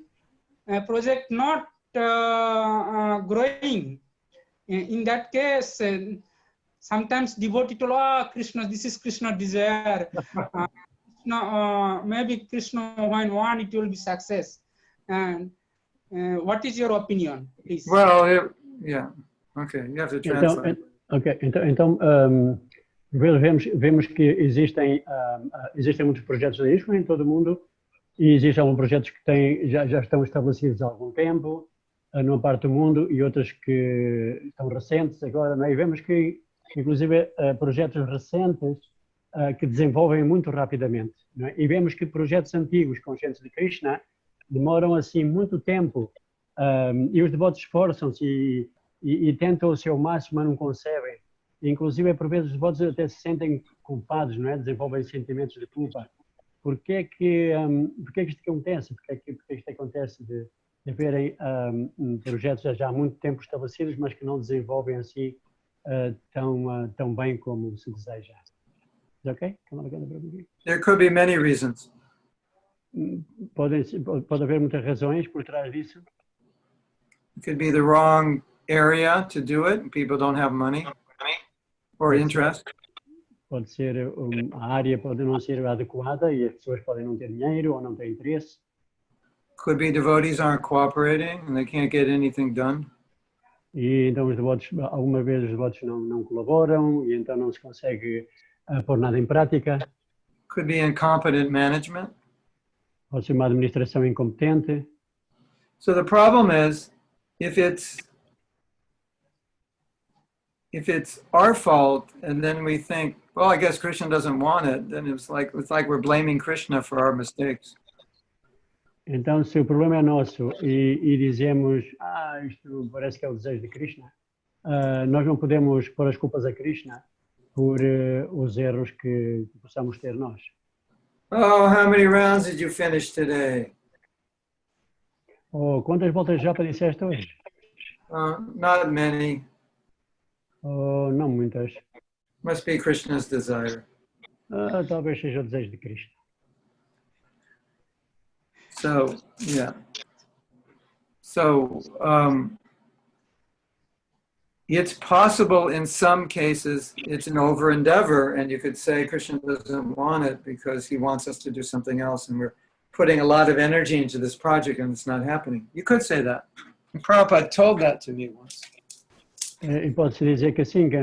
project not growing. In that case, sometimes devotee told, oh, Krishna, this is Krishna desire. Krishna, maybe Krishna, when one, it will be success. And what is your opinion, please? Well, yeah. Okay, you have to translate. Então vemos que existem muitos projetos da ISCO em todo o mundo, e existem alguns projetos que já estão estabelecidos há algum tempo, numa parte do mundo, e outros que estão recentes agora, não é? E vemos que, inclusive, projetos recentes que desenvolvem muito rapidamente, não é? E vemos que projetos antigos, conscientes de Krishna, demoram assim muito tempo, e os devotos esforçam-se e tentam o seu máximo, mas não conseguem. Inclusive, por vezes, os devotos até se sentem culpados, não é? Desenvolvem sentimentos de culpa. Porquê é que isto acontece? Porquê é que isto acontece de haverem projetos já há muito tempo estabelecidos, mas que não desenvolvem assim tão bem como se deseja? Ok? There could be many reasons. Pode haver muitas razões por trás disso. It could be the wrong area to do it, and people don't have money or interest. Pode ser a área pode não ser adequada e as pessoas podem não ter dinheiro ou não ter interesse. Could be devotees aren't cooperating and they can't get anything done. E então os devotos, alguma vez os devotos não colaboram e então não se consegue pôr nada em prática. Could be incompetent management. Pode ser uma administração incompetente. So the problem is, if it's our fault, and then we think, well, I guess Krishna doesn't want it, then it's like we're blaming Krishna for our mistakes. Então, se o problema é nosso e dizemos, isto parece que é o desejo de Krishna, nós não podemos pôr as culpas a Krishna por os erros que possamos ter nós. Oh, how many rounds did you finish today? Oh, quantas voltas já disseste hoje? Not many. Oh, não muitas. Must be Krishna's desire. Talvez seja o desejo de Krishna. So, yeah. So, it's possible in some cases it's an over endeavor, and you could say Krishna doesn't want it because he wants us to do something else, and we're putting a lot of energy into this project and it's not happening. You could say that. And Prabhupada told that to me once. E pode-se dizer que assim, que,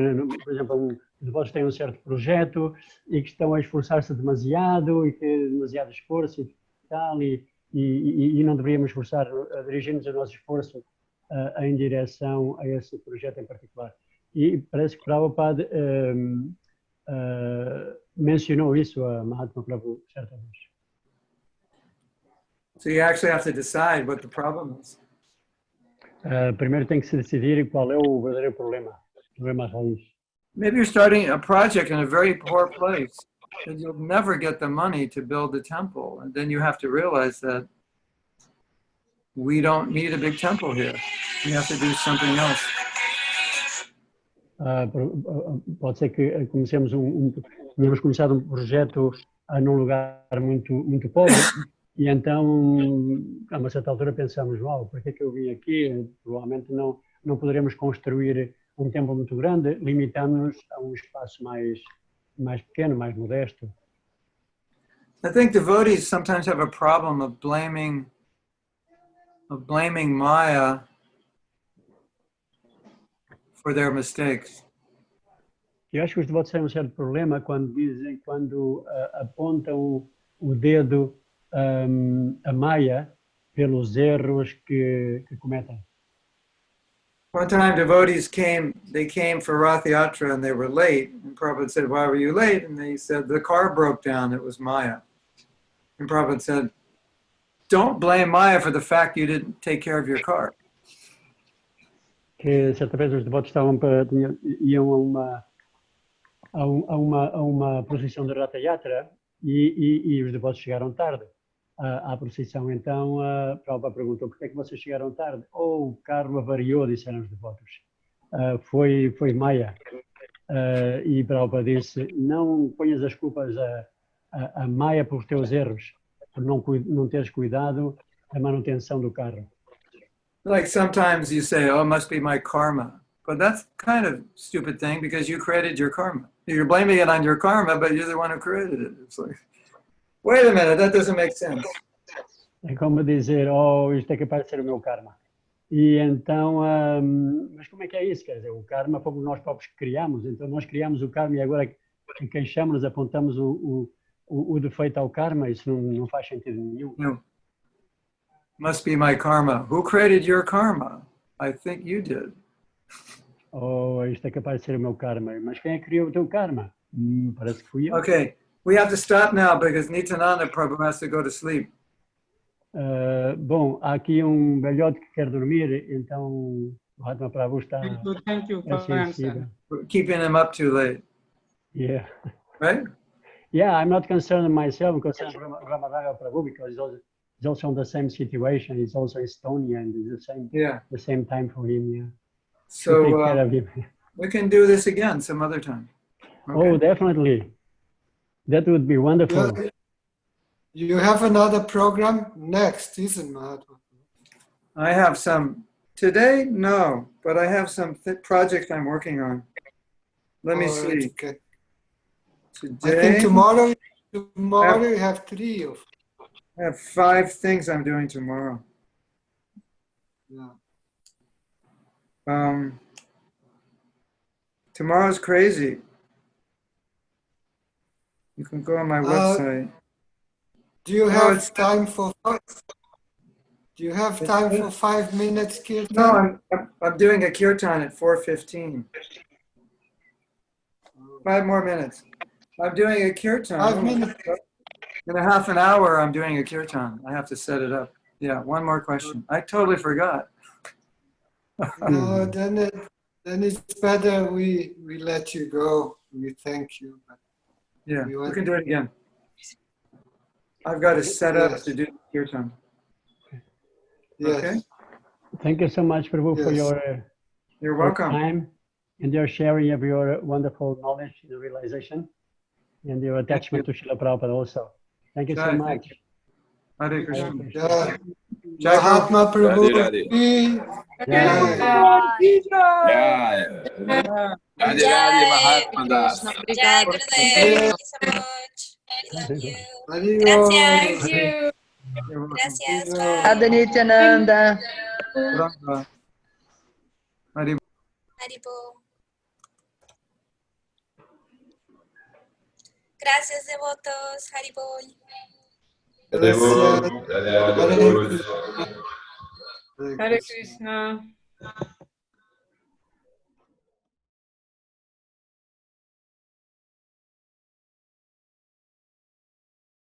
por exemplo, os devotos têm um certo projeto e que estão a esforçar-se demasiado e que demasiado esforço e tal, e não deveríamos esforçar, dirigir-nos o nosso esforço em direção a esse projeto em particular. E parece que Prabhupada mencionou isso a Mahatma Prabhu certa vez. So you actually have to decide what the problem is. Primeiro tem que se decidir qual é o verdadeiro problema raiz. Maybe you're starting a project in a very poor place, and you'll never get the money to build the temple. And then you have to realize that we don't need a big temple here. We have to do something else. Pode ser que tenhamos começado um projeto num lugar muito pobre. E então, a uma certa altura pensamos, por que é que eu vim aqui? Provavelmente não poderemos construir um templo muito grande, limitando-nos a um espaço mais pequeno, mais modesto. I think devotees sometimes have a problem of blaming Maya for their mistakes. Eu acho que os devotos têm um certo problema quando apontam o dedo a Maya pelos erros que cometem. One time devotees came for Rath Yatra and they were late. And Prabhupada said, why were you late? And they said, the car broke down, it was Maya. And Prabhupada said, don't blame Maya for the fact you didn't take care of your car. Que certa vez os devotos iam a uma procissão de Ratha Yatra e os devotos chegaram tarde à procissão. Então, Prabhupada perguntou, por que é que vocês chegaram tarde? O carro avariou, disseram os devotos. Foi Maya. E Prabhupada disse, não ponhas as culpas a Maya por teus erros, por não teres cuidado da manutenção do carro. Like sometimes you say, oh, it must be my karma. But that's kind of stupid thing because you created your karma. You're blaming it on your karma, but you're the one who created it. It's like, wait a minute, that doesn't make sense. É como dizer, isto é capaz de ser o meu karma. E então, mas como é que é isso? Quer dizer, o karma fomos nós próprios que criamos, então nós criamos o karma e agora queixamos-nos, apontamos o defeito ao karma, isso não faz sentido nenhum. No. Must be my karma. Who created your karma? I think you did. Isto é capaz de ser o meu karma, mas quem é que criou o teu karma? Parece que fui eu. Okay, we have to stop now because Nityananda Prabhu has to go to sleep. Bom, há aqui velhote que quer dormir, então o Mahatma Prabhu está Thank you for answering. We're keeping him up too late. Yeah. Right? Yeah, I'm not concerned myself, I'm concerned Ramaranga Prabhu because he's also in the same situation. He's also Estonian, and it's the same time for him. Yeah. So take care of him. We can do this again some other time. Okay. Oh, definitely. That would be wonderful. You have another program next, isn't Mahatma? I have some today. No, but I have some projects I'm working on. Let me see. Okay. Today, I think tomorrow you have 3 of. I have 5 things I'm doing tomorrow. Yeah. Tomorrow's crazy. You can go on my website. Do you have time for? Do you have time for 5 minutes, kirtan? No, I'm doing a kirtan at 4:15. 5 more minutes. I'm doing a kirtan. 5 minutes. In a half an hour, I'm doing a kirtan. I have to set it up. Yeah, one more question. I totally forgot. No, then it's better we let you go. We thank you. But Yeah, we can do it again. I've got to set up to do kirtan. Yes. Okay. Thank you so much, Prabhu, for You're your welcome. time and your sharing of your wonderful knowledge and realization and your attachment to Srila Prabhupada also. Thank you so Jai, much. thank you. Hare Krishna. Yeah. Jai Mahatma Prabhu. Radhe, Jai. Radhe, Mahatma Das. Jai Gurudev. Thank you so much. We love you. Hari Gracias. Om. You're welcome. Gracias. Hari Bye. Radha Nityananda. Ranga. Hare Haribol. Gracias, devotos. Haribol. Gracias. Hare Krishna.